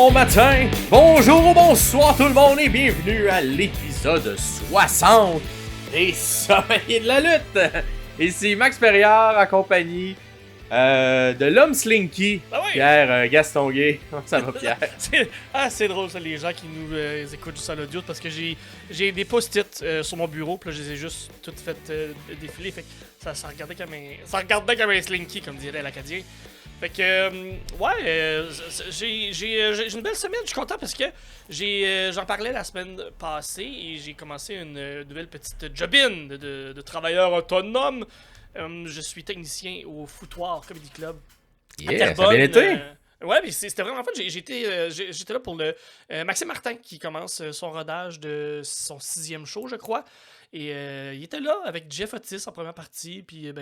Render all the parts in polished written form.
Bon matin, bonjour, bonsoir tout le monde et bienvenue à l'épisode 60 des Sommeliers de la lutte. Ici Max Perriard en compagnie de l'homme Slinky, Pierre Gastonguay. Comment ça va, Pierre? C'est drôle ça, les gens qui nous écoutent juste à l'audio, parce que j'ai des post-it sur mon bureau, puis là je les ai juste toutes faites défiler, fait que ça regardait comme un Slinky, comme dirait l'Acadien. Fait que, j'ai une belle semaine, je suis content parce que j'en parlais la semaine passée et j'ai commencé une nouvelle petite job-in de travailleur autonome. Je suis technicien au Foutoir Comedy Club. Yeah, ça a bien été. Ouais, mais c'était vraiment fun. J'étais là pour le Maxime Martin qui commence son rodage de son 6e show, je crois. Et il était là avec Jeff Otis en première partie. Puis,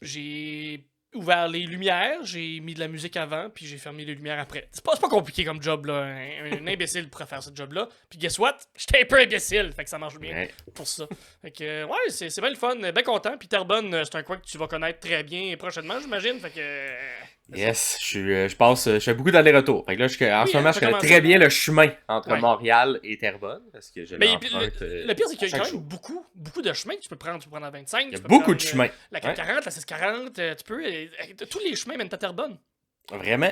j'ai ouvert les lumières, j'ai mis de la musique avant, puis j'ai fermé les lumières après. C'est pas compliqué comme job, là. Un imbécile pourrait faire ce job-là. Puis guess what? J'étais un peu imbécile, fait que ça marche bien pour ça. Fait que, ouais, c'est bien le fun, bien content. Puis Terrebonne, c'est un coin que tu vas connaître très bien prochainement, j'imagine. Fait que... Yes, je fais beaucoup d'allers-retours. Fait que là, en ce moment, je connais très bien le chemin entre Montréal et Terrebonne. Parce que je l'emprunte. Le pire, c'est qu'il y a quand même beaucoup de chemins que tu peux prendre. Tu peux prendre la 25. Il y a beaucoup de chemins. La 440, la 640, tu peux. Tous les chemins mènent à Terrebonne. Vraiment.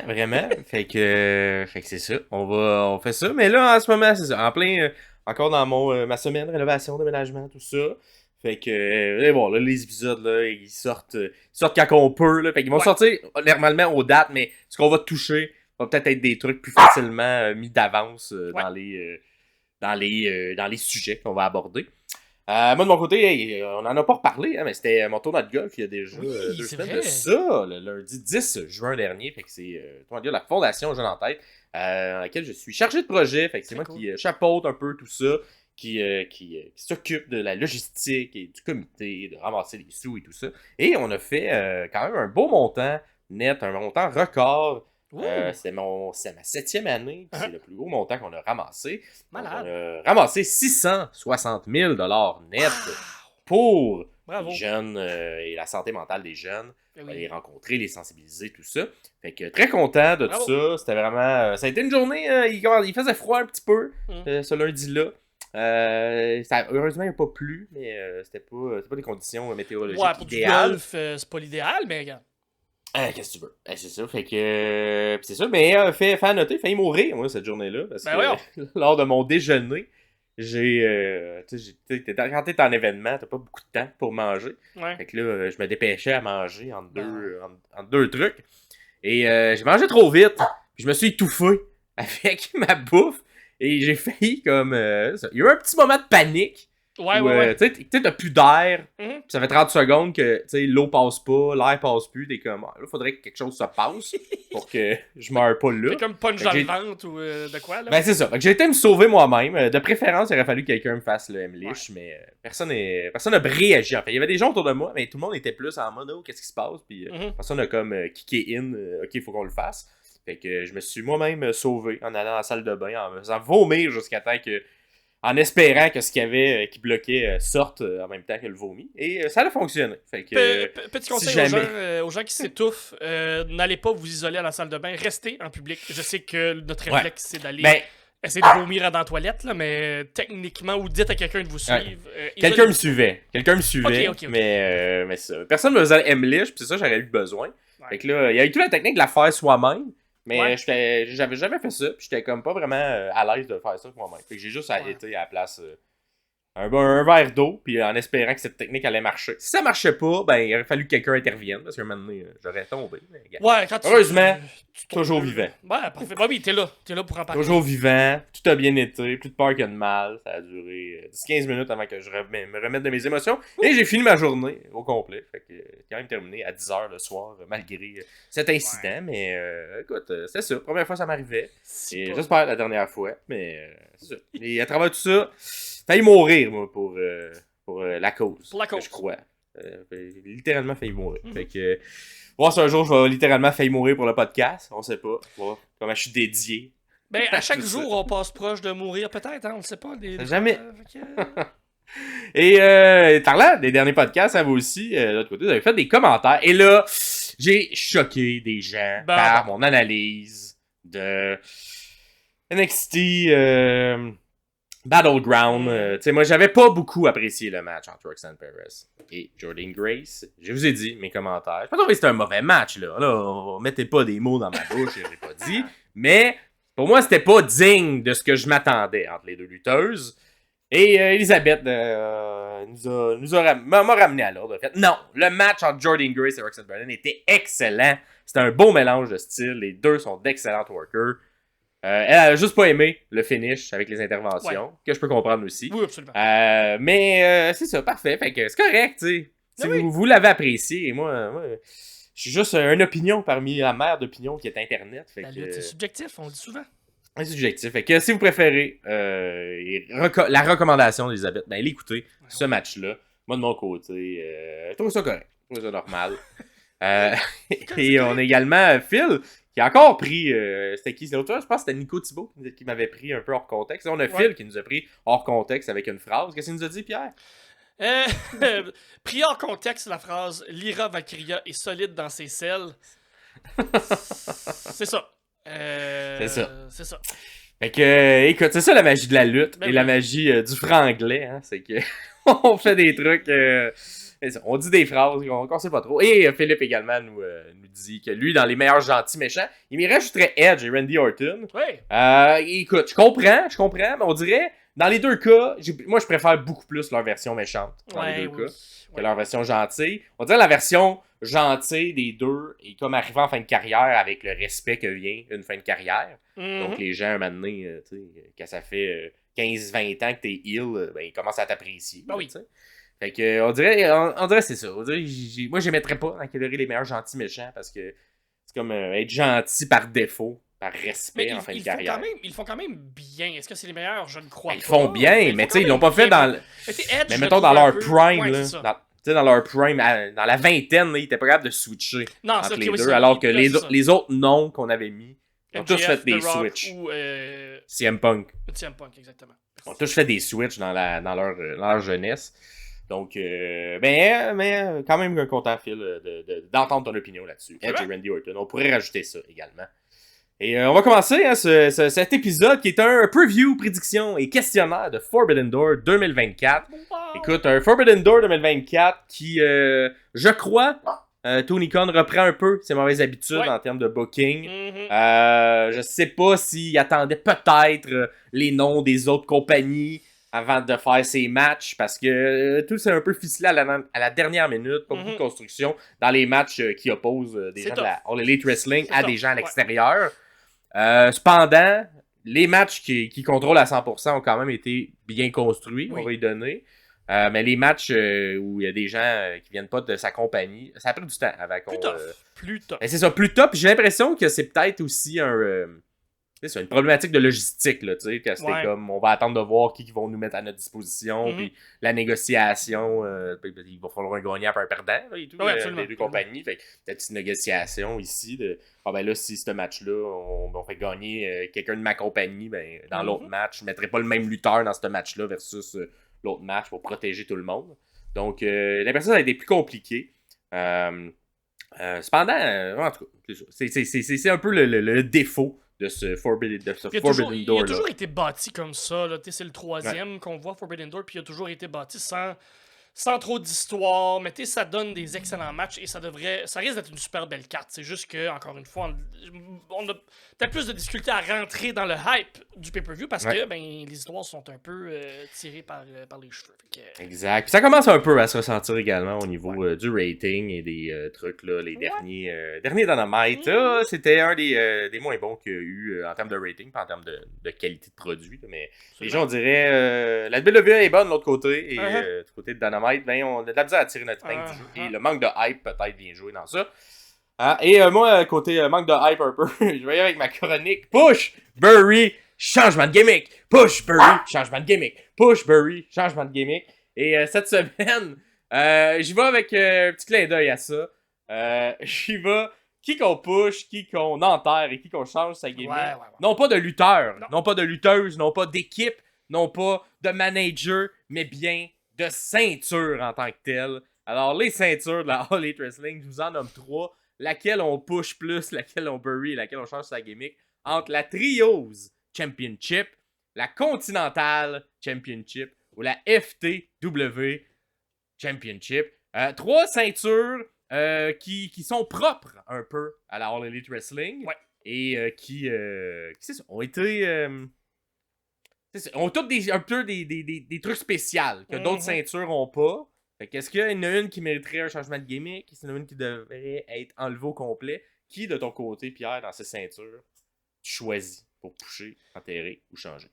fait que c'est ça. On fait ça. Mais là, en ce moment, c'est ça. En plein, encore dans ma semaine, rénovation, déménagement, tout ça. Fait que, bon, là, les épisodes, là, ils sortent quand on peut, là. Fait qu'ils vont sortir normalement aux dates, mais ce qu'on va toucher va peut-être être des trucs plus facilement mis d'avance dans les sujets qu'on va aborder. Moi, de mon côté, on en a pas reparlé, hein, mais c'était mon tournoi de golf il y a déjà 2 semaines de ça, le lundi 10 juin dernier. Fait que c'est, la Fondation Jeune en tête, dans laquelle je suis chargé de projet. Fait que c'est moi qui chapeaute un peu tout ça. Qui s'occupe de la logistique et du comité, de ramasser les sous et tout ça. Et on a fait quand même un beau montant net, un montant record. C'est ma 7e année, c'est le plus gros montant qu'on a ramassé. Malade. On a ramassé 660 000 $ net pour les jeunes et la santé mentale des jeunes. Les rencontrer, les sensibiliser, tout ça. Fait que très content de tout ça. C'était vraiment... ça a été une journée, il faisait froid un petit peu, ce lundi-là. Heureusement, il n'a pas plu, mais c'était pas des conditions météorologiques idéales. Du golf, c'est pas l'idéal, mais regarde. Qu'est-ce que tu veux? C'est ça, fait que... c'est ça, mais fait à noter, failli mourir, moi, cette journée-là, parce que lors de mon déjeuner, quand t'es en événement, t'as pas beaucoup de temps pour manger. Fait que là, je me dépêchais à manger entre deux trucs. Et j'ai mangé trop vite, puis je me suis étouffé avec ma bouffe. Et j'ai failli comme... il y a eu un petit moment de panique. Tu sais, t'as plus d'air. Puis ça fait 30 secondes que l'eau passe pas, l'air passe plus. T'es comme... là, faudrait que quelque chose se passe pour que je meure pas là. C'est comme punch dans le ventre ou de quoi, là? Ben, c'est ça. Fait que j'ai été me sauver moi-même. De préférence, il aurait fallu que quelqu'un me fasse le M-Lich, mais personne n'a réagi. En fait, il y avait des gens autour de moi, mais tout le monde était plus en mode « Oh, qu'est-ce qui se passe? » Puis personne n'a comme kické in. « Ok, il faut qu'on le fasse. » Fait que je me suis moi-même sauvé en allant dans la salle de bain, en me faisant vomir jusqu'à temps que... En espérant que ce qu'il y avait qui bloquait sorte en même temps que le vomi. Et ça a fonctionné. Fait que, petit conseil aux gens qui s'étouffent, n'allez pas vous isoler à la salle de bain, restez en public. Je sais que notre réflexe, c'est d'aller essayer de vomir dans la toilette, là, mais techniquement, ou dites à quelqu'un de vous suivre. Quelqu'un me suivait, Okay. mais ça. Personne ne me faisait M-Lich, puis c'est ça j'aurais eu besoin. Fait que là, il y a eu toute la technique de la faire soi-même. Mais j'avais jamais fait ça, puis j'étais comme pas vraiment à l'aise de faire ça pour moi-même. Fait que j'ai juste été à la place un verre d'eau, puis en espérant que cette technique allait marcher. Si ça marchait pas, ben il aurait fallu que quelqu'un intervienne, parce qu'à un moment donné, j'aurais tombé. Heureusement, heureusement, vivant. Ouais, parfait. Bah oui, t'es là pour en parler. Toujours vivant, tout a bien été, plus de peur que de mal. Ça a duré 10-15 minutes avant que je me remette de mes émotions. Et j'ai fini ma journée au complet. Fait que quand même terminé à 10h le soir, malgré cet incident. Mais écoute, c'est ça. Première fois ça m'arrivait. Et j'espère la dernière fois. Mais c'est ça. Et à travers tout ça, failli mourir, moi, pour la cause. Pour la cause. Je crois. Littéralement failli mourir. Fait que... voir si un jour je vais littéralement failli mourir pour le podcast. On sait pas. Voir comment je suis dédié. Ben, à chaque jour, on passe proche de mourir, peut-être, hein, on le sait pas. Jamais. Et parlant des derniers podcasts, ça vous aussi, de l'autre côté, vous avez fait des commentaires. Et là, j'ai choqué des gens par mon analyse de NXT Battleground. Tu sais, moi, j'avais pas beaucoup apprécié le match entre Roxanne Perez et Jordynne Grace. Je vous ai dit mes commentaires. Je pense que c'était un mauvais match, là. Là, mettez pas des mots dans ma bouche, je l'ai pas dit. Mais pour moi, c'était pas digne de ce que je m'attendais entre les deux lutteuses. Et Elisabeth m'a ramené à l'ordre. En fait, non, le match entre Jordynne Grace et Roxanne Perez était excellent. C'était un beau mélange de styles. Les deux sont d'excellentes workers. Elle a juste pas aimé le finish avec les interventions, que je peux comprendre aussi. Oui, absolument. Mais c'est ça, parfait. Fait que c'est correct, tu sais. Si vous l'avez apprécié, et moi je suis juste une opinion parmi la mer d'opinions qui est Internet. Fait la lutte, c'est subjectif, on le dit souvent. C'est subjectif. Fait que si vous préférez la recommandation d'Elisabeth, ben l'écoutez, ce match-là. Moi, de mon côté, je trouve ça correct. Je trouve ça normal. Et on a également Phil, qui a encore pris... c'était qui? C'est l'autre fois? Je pense que c'était Nico Thibault qui m'avait pris un peu hors contexte. On a Phil qui nous a pris hors contexte avec une phrase. Qu'est-ce qu'il nous a dit, Pierre? Pris hors contexte, la phrase « Lyra Valkyria est solide dans ses selles ». C'est ça. C'est ça. C'est ça. Fait que, écoute, c'est ça la magie de la lutte Ben et la magie du franglais, hein, c'est que on fait des trucs, on dit des phrases qu'on sait pas trop. Et Philippe également nous dit que lui, dans les meilleurs gentils méchants, il m'y rajouterait Edge et Randy Orton. Oui. Écoute, je comprends, mais on dirait, dans les deux cas, moi je préfère beaucoup plus leur version méchante dans les deux cas que leur version gentille. On dirait la version gentille des deux est comme arrivé en fin de carrière avec le respect que vient une fin de carrière. Donc les gens, un moment donné, tu sais, quand ça fait 15-20 ans que t'es heel, ben ils commencent à t'apprécier. Ben oui. T'sais. Fait que on dirait c'est ça. On dirait, moi j'émettrais pas dans catégorie les meilleurs gentils méchants parce que c'est comme être gentil par défaut, par respect en fin de carrière. Ils le font quand même bien. Est-ce que c'est les meilleurs? Je ne crois pas. Ils font bien, mais tu sais, ils l'ont pas fait dans... Mais mettons dans leur prime, là. Tu sais, dans leur prime, dans la vingtaine, là, ils étaient pas capables de switcher entre les deux, alors que les autres noms qu'on avait mis, ils ont tous fait des switches. Ou CM Punk. CM Punk, exactement. Ils ont tous fait des switches dans leur jeunesse. Donc, mais quand même content, Phil, d'entendre ton opinion là-dessus. Edge et Randy Orton. On pourrait rajouter ça également. Et on va commencer cet épisode qui est un preview, prédiction et questionnaire de Forbidden Door 2024. Wow. Écoute, un Forbidden Door 2024 qui, je crois, Tony Khan reprend un peu ses mauvaises habitudes en termes de booking. Je sais pas s'il attendait peut-être les noms des autres compagnies avant de faire ses matchs, parce que tout c'est un peu ficelé à la dernière minute, pas beaucoup de construction dans les matchs qui opposent des gens de la All Elite Wrestling à des gens à l'extérieur. Cependant, les matchs qui contrôlent à 100% ont quand même été bien construits, on va y donner. Mais les matchs où il y a des gens qui viennent pas de sa compagnie, ça a pris du temps avant qu'on... Plus tough. C'est ça, plus tough. J'ai l'impression que c'est peut-être aussi c'est une problématique de logistique, là, tu sais, que c'était comme, on va attendre de voir qui vont nous mettre à notre disposition, puis la négociation, il va falloir un gagnant et un perdant, là, et tout, les deux compagnies, fait que peut-être une négociation ici, de, ben là, si ce match-là, on fait gagner quelqu'un de ma compagnie, ben, dans l'autre match, je mettrai pas le même lutteur dans ce match-là versus l'autre match pour protéger tout le monde. Donc, l'impression, ça a été plus compliqué. Cependant, en tout cas, c'est un peu le défaut de ce Forbidden Door. Il a toujours été bâti comme ça. C'est le troisième qu'on voit, Forbidden Door, puis il a toujours été bâti sans trop d'histoire. Mais ça donne des excellents matchs et ça risque d'être une super belle carte. C'est juste que, encore une fois, on a peut-être plus de difficulté à rentrer dans le hype du pay-per-view parce que les histoires sont un peu tirées par les cheveux. Exact. Puis ça commence un peu à se ressentir également au niveau du rating et des trucs, là, les derniers Dynamite. C'était un des moins bons qu'il y a eu en termes de rating, pas en termes de qualité de produit. Là, mais les gens, on dirait, la WWE est bonne de l'autre côté et du côté de Dynamite, ben, on a de la misère à tirer notre épingle du jeu. Et le manque de hype peut-être vient jouer dans ça. Et moi, côté manque de hype un peu, je vais y aller avec ma chronique. Push, Burry, changement de gimmick. Push, Burry, changement de gimmick. Push, Burry, changement de gimmick. Et cette semaine, j'y vais avec un petit clin d'œil à ça. J'y vais, qui qu'on push, qui qu'on enterre et qui qu'on change sa gimmick. Non pas de lutteur, non pas de lutteuse, non pas d'équipe, non pas de manager, mais bien de ceinture en tant que telle. Alors, les ceintures de la All Elite Wrestling, je vous en nomme 3. Laquelle on push plus, laquelle on bury, laquelle on change sa gimmick. entre la Trios Championship, la Continental Championship ou la FTW Championship. 3 ceintures qui sont propres un peu à la All Elite Wrestling. Ouais. Et qui c'est ça, ont été... ont tous un peu des trucs spéciaux que d'autres ceintures n'ont pas. Fait qu'est-ce qu'il y en a une qui mériterait un changement de gimmick? Est-ce qu'il y en a une qui devrait être enlevée au complet? Qui, de ton côté, Pierre, dans ces ceintures, tu choisis pour pusher, enterrer ou changer?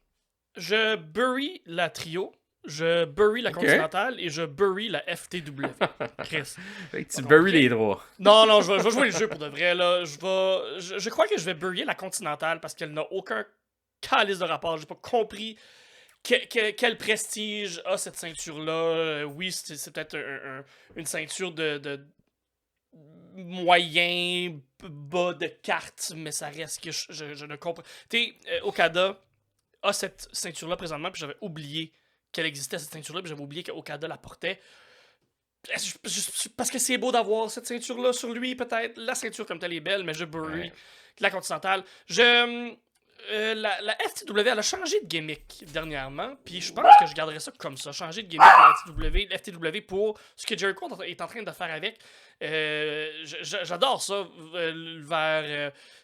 Je bury la trio, je bury la Continentale et je bury la FTW. Chris. Fait que tu bury les droits. Non, je vais jouer le jeu pour de vrai. Là. Je crois que je vais bury la Continentale parce qu'elle n'a aucun calice de rapport. J'ai pas compris quel prestige a cette ceinture-là. Oui, c'est peut-être une ceinture de moyen bas de carte, mais ça reste que je ne comprends. Tu sais, Okada a cette ceinture-là présentement, puis j'avais oublié qu'elle existait, cette ceinture-là, puis j'avais oublié qu'Okada la portait. Parce que c'est beau d'avoir cette ceinture-là sur lui, peut-être. La ceinture comme telle est belle, mais je bury la Continentale. La FTW, elle a changé de gimmick dernièrement, puis je pense que je garderais ça comme ça. Changer de gimmick la FTW pour ce que Jericho est en train de faire avec. J'adore ça.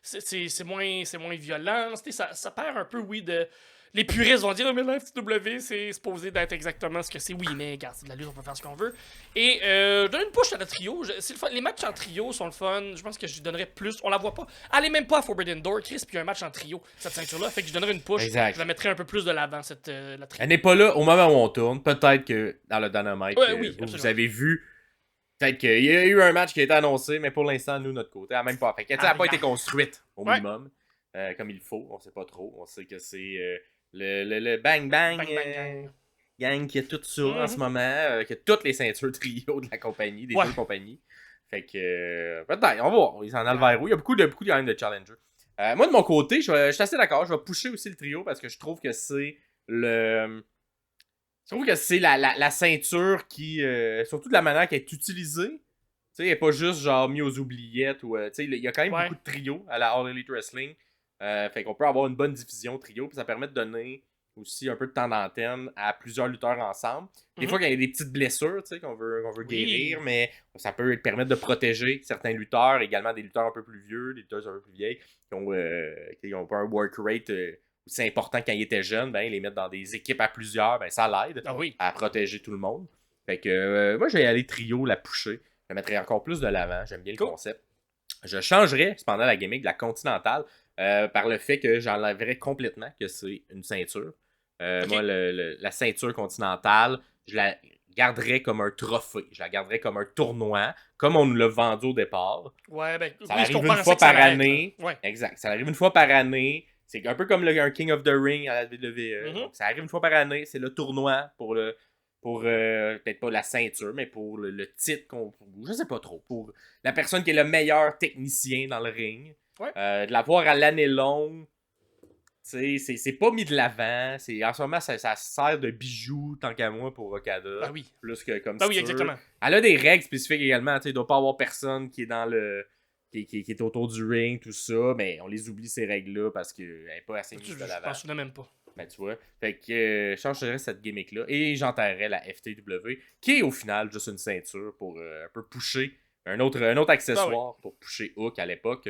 C'est moins violent. Ça perd un peu, oui, de... Les puristes vont dire, mais la FTW, c'est supposé d'être exactement ce que c'est. Oui, mais regarde, c'est de la lutte, on peut faire ce qu'on veut. Et je donne une push à la trio. C'est le fun. Les matchs en trio sont le fun. Je pense que je lui donnerais plus. On la voit pas. Allez même pas à Forbidden Door, Chris, puis il y a un match en trio, cette ceinture-là. Fait que je donnerais une push. Exact. Je la mettrais un peu plus de l'avant, la trio. Elle n'est pas là au moment où on tourne. Peut-être que dans le Dynamite, vous avez vu. Peut-être qu'il y a eu un match qui a été annoncé, mais pour l'instant, nous, notre côté, elle n'a même pas. Fait qu'elle n'a pas été construite au minimum, comme il faut. On sait pas trop. On sait que c'est le Bang Bang, gang qui a tout ça en ce moment, qui a toutes les ceintures trio de la compagnie, des deux compagnies. Fait que peut-être, on va voir. Ils s'en allent vers où. Il y a beaucoup de games de challenger. Moi, de mon côté, je suis assez d'accord. Je vais pusher aussi le trio parce que je trouve que c'est le... Je trouve que c'est la ceinture qui, surtout de la manière qu'elle est utilisée, tu sais, elle n'est pas juste genre mis aux oubliettes ou, tu sais, il y a quand même beaucoup de trios à la All Elite Wrestling. Fait qu'on peut avoir une bonne division trio, puis ça permet de donner aussi un peu de temps d'antenne à plusieurs lutteurs ensemble. Des fois, il y a des petites blessures, tu sais, qu'on veut guérir, mais ça peut permettre de protéger certains lutteurs, également des lutteurs un peu plus vieux, des lutteurs un peu plus vieilles, qui ont pas un work rate aussi important quand ils étaient jeunes, ben, les mettre dans des équipes à plusieurs, ben, ça l'aide à protéger tout le monde. Fait que moi, je vais aller trio, la pusher. Je la mettrai encore plus de l'avant. J'aime bien le concept. Je changerais, cependant, la gimmick de la Continentale par le fait que j'enlèverais complètement que c'est une ceinture. Moi, la ceinture Continentale, je la garderais comme un trophée. Je la garderais comme un tournoi, comme on nous l'a vendu au départ. Ouais, ben, ça arrive une fois par année. Exact. Ça arrive une fois par année. C'est un peu comme un King of the Ring à la WWE. Donc, ça arrive une fois par année. C'est le tournoi pour peut-être pas la ceinture, mais pour le titre. Je sais pas trop. Pour la personne qui est le meilleur technicien dans le ring. De l'avoir à l'année longue. C'est pas mis de l'avant. En ce moment, ça sert de bijou, tant qu'à moi, pour Okada. Ah oui. Plus que comme ça. Ah oui, exactement. Elle a des règles spécifiques également. Il ne doit pas avoir personne qui est dans le... Qui est autour du ring, tout ça, mais on les oublie ces règles-là parce qu'elle n'est pas assez mise de l'avant. Je pense même pas. Ben, tu vois. Fait que je changerais cette gimmick-là et j'enterrerais la FTW, qui est au final juste une ceinture pour un peu pusher un autre accessoire pour pusher Hook à l'époque.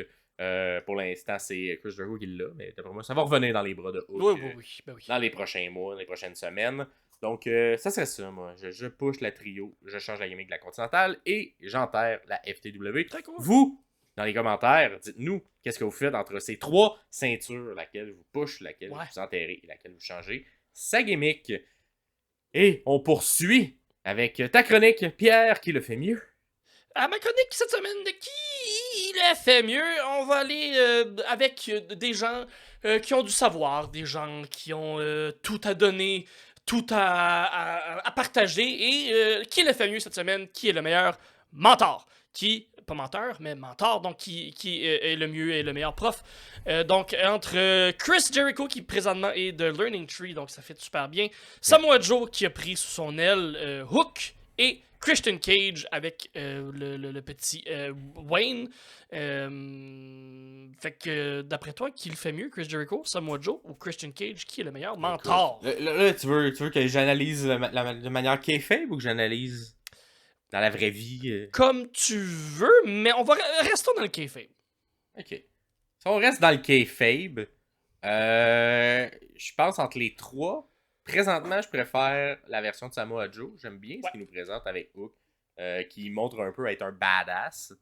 Pour l'instant, c'est Chris Jericho qui l'a, mais d'après moi, ça va revenir dans les bras de Hook oui. dans les prochains mois, dans les prochaines semaines. Donc, ça serait ça, moi. Je push la trio, je change la gimmick de la Continentale et j'enterre la FTW. Très cool. Vous, dans les commentaires, dites-nous qu'est-ce que vous faites entre ces 3 ceintures, laquelle vous push, laquelle vous enterrez et laquelle vous changez sa gimmick. Et on poursuit avec ta chronique, Pierre, qui le fait mieux. À ma chronique cette semaine de qui le fait mieux, on va aller avec des gens qui ont du savoir, des gens qui ont tout à donner, tout à partager. Et qui le fait mieux cette semaine, qui est le meilleur mentor, pas menteur, mais mentor, donc qui est le mieux et le meilleur prof. Donc, entre Chris Jericho, qui présentement est de Learning Tree, donc ça fait super bien. Samoa Joe, qui a pris sous son aile Hook, et Christian Cage avec le petit Wayne. Fait que, d'après toi, qui le fait mieux, Chris Jericho, Samoa Joe ou Christian Cage? Qui est le meilleur mentor? Là, tu veux que j'analyse de manière kayfabe ou que j'analyse dans la vraie vie? Comme tu veux, mais on va rester dans le kayfabe. Ok. Si on reste dans le kayfabe, je pense entre les trois, présentement, je préfère la version de Samoa Joe. J'aime bien ce qu'il nous présente avec Hook, qui montre un peu à être un badass,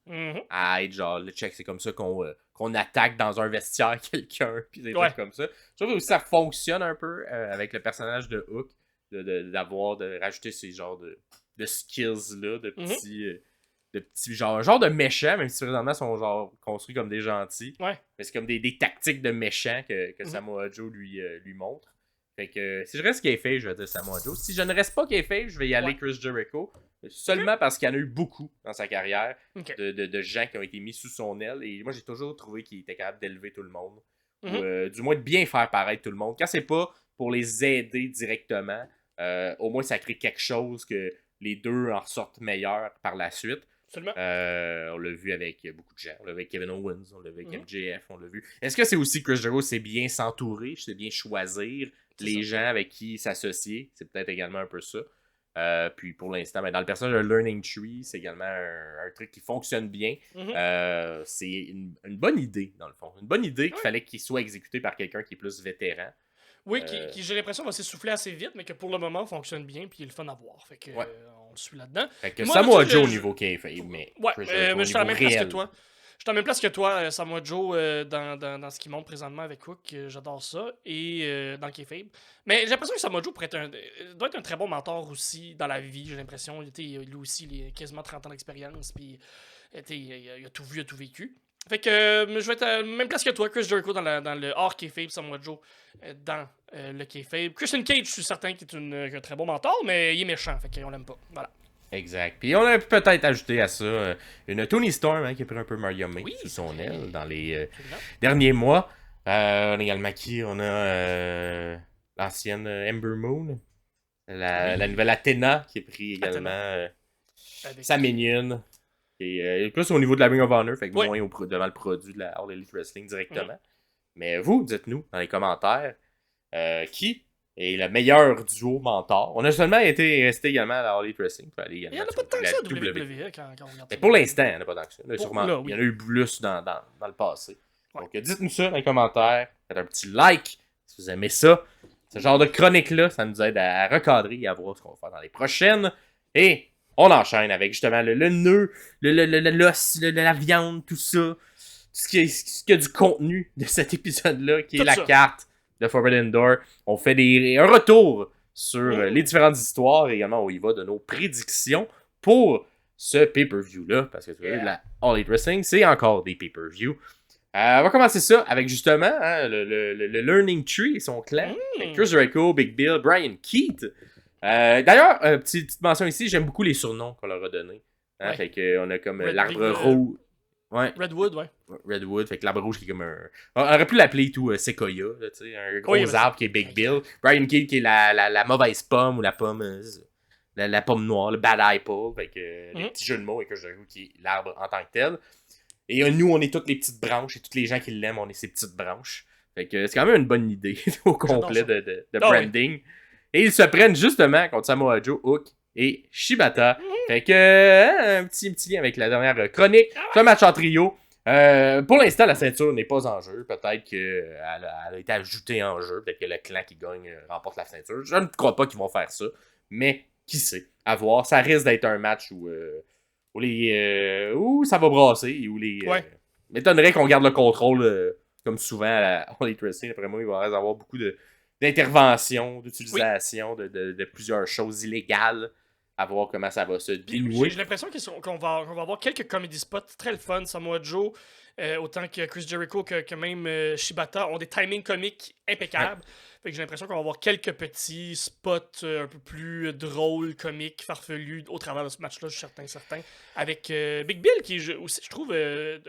à être genre, le check, c'est comme ça qu'on attaque dans un vestiaire quelqu'un, puis des trucs comme ça. Je trouve que ça fonctionne un peu avec le personnage de Hook, de rajouter ces genres de skills-là, de petits genre de méchants, même si présentement ils sont genre construits comme des gentils. Ouais. Mais c'est comme des tactiques de méchants que Samoa Joe lui montre. Fait que si je reste kayfabe, je vais dire Samoa Joe. Si je ne reste pas kayfabe, je vais y aller Chris Jericho. Seulement parce qu'il y en a eu beaucoup dans sa carrière de gens qui ont été mis sous son aile. Et moi, j'ai toujours trouvé qu'il était capable d'élever tout le monde. Ou du moins de bien faire paraître tout le monde. Quand c'est pas pour les aider directement, au moins ça crée quelque chose que les deux en ressortent meilleurs par la suite. On l'a vu avec beaucoup de gens. On l'a vu avec Kevin Owens, on l'a vu avec MJF, on l'a vu. Est-ce que c'est aussi Chris Jericho sait bien s'entourer, sait bien choisir les gens avec qui s'associer? C'est peut-être également un peu ça. Puis pour l'instant, dans le personnage de Learning Tree, c'est également un truc qui fonctionne bien. C'est une bonne idée, dans le fond. Une bonne idée qu'il fallait qu'il soit exécuté par quelqu'un qui est plus vétéran. Oui, qui j'ai l'impression va s'essouffler assez vite, mais que pour le moment fonctionne bien, puis il est le fun à voir. Fait que on le suit là-dedans. Fait que Samoa Joe au niveau kayfabe, mais mais je suis à la même place que toi. Je suis à la même place que toi, Samoa Joe, dans ce qu'il montre présentement avec Hook. J'adore ça. Et dans le kayfabe. Mais j'ai l'impression que Samoa Joe doit être un très bon mentor aussi dans la vie, j'ai l'impression. Lui aussi, il a quasiment 30 ans d'expérience, puis il a tout vu, il a tout vécu. Fait que je vais être à la même place que toi, Chris Jericho dans le hors kayfabe, Samoa Joe dans le kayfabe. Christian Cage, je suis certain qu'il est un très bon mentor, mais il est méchant, fait qu'on l'aime pas. Voilà. Exact. Puis on a peut-être ajouté à ça une Tony Storm qui a pris un peu Mario May sous son aile dans les derniers mois. On a également On a l'ancienne Ember Moon, la nouvelle Athena qui a pris également sa mignonne. Et plus au niveau de la Ring of Honor, fait que moins devant le produit de la All Elite Wrestling directement. Mais vous, dites-nous dans les commentaires qui est le meilleur duo mentor. On a seulement été resté également à la All Elite Wrestling. Il n'y en a pas tant que ça à WWE quand on regarde. Mais pour l'instant, il n'y en a pas tant que ça. Là, sûrement, il y en a eu plus dans le passé. Donc dites-nous ça dans les commentaires. Faites un petit like si vous aimez ça. Ce genre de chronique-là, ça nous aide à recadrer et à voir ce qu'on va faire dans les prochaines. Et on enchaîne avec justement le nœud, l'os, la viande, tout ça. Tout ce qui a du contenu de cet épisode-là, qui est la carte de Forbidden Door. On fait un retour sur les différentes histoires et également on y va de nos prédictions pour ce pay-per-view-là. Parce que tu vois, la All Elite Wrestling, c'est encore des pay-per-views. On va commencer ça avec justement le Learning Tree et son clan. Chris Jericho, Big Bill, Brian Keith. D'ailleurs, petite mention ici, j'aime beaucoup les surnoms qu'on leur a donnés. Fait qu'on a comme l'arbre rouge. Redwood, Redwood, fait que l'arbre rouge qui est comme un. On aurait pu l'appeler tout Sequoia, là, un gros arbre qui est Big Bill. Brian Keith qui est la mauvaise pomme ou la pomme. La pomme noire, le bad apple. Fait que les petits jeux de mots et que je joue qui est l'arbre en tant que tel. Et nous, on est toutes les petites branches et tous les gens qui l'aiment, on est ces petites branches. Fait que c'est quand même une bonne idée au complet de branding. Et ils se prennent justement contre Samoa Joe, Hook et Shibata. Fait que un petit lien avec la dernière chronique. C'est un match en trio. Pour l'instant, la ceinture n'est pas en jeu. Peut-être qu'elle a été ajoutée en jeu. Peut-être que le clan qui gagne remporte la ceinture. Je ne crois pas qu'ils vont faire ça. Mais qui sait? À voir. Ça risque d'être un match où ça va brasser. M'étonnerait qu'on garde le contrôle comme souvent à la All Elite Wrestling. Après moi, il va y avoir beaucoup d'intervention, d'utilisation de plusieurs choses illégales. À voir comment ça va se dénouer. J'ai l'impression qu'on va avoir quelques comedy spots très le fun. Samoa Joe, autant que Chris Jericho que même Shibata ont des timings comiques impeccables. Fait que j'ai l'impression qu'on va avoir quelques petits spots un peu plus drôles, comiques, farfelus au travers de ce match-là, je suis certain. Avec Big Bill, qui aussi, je trouve, est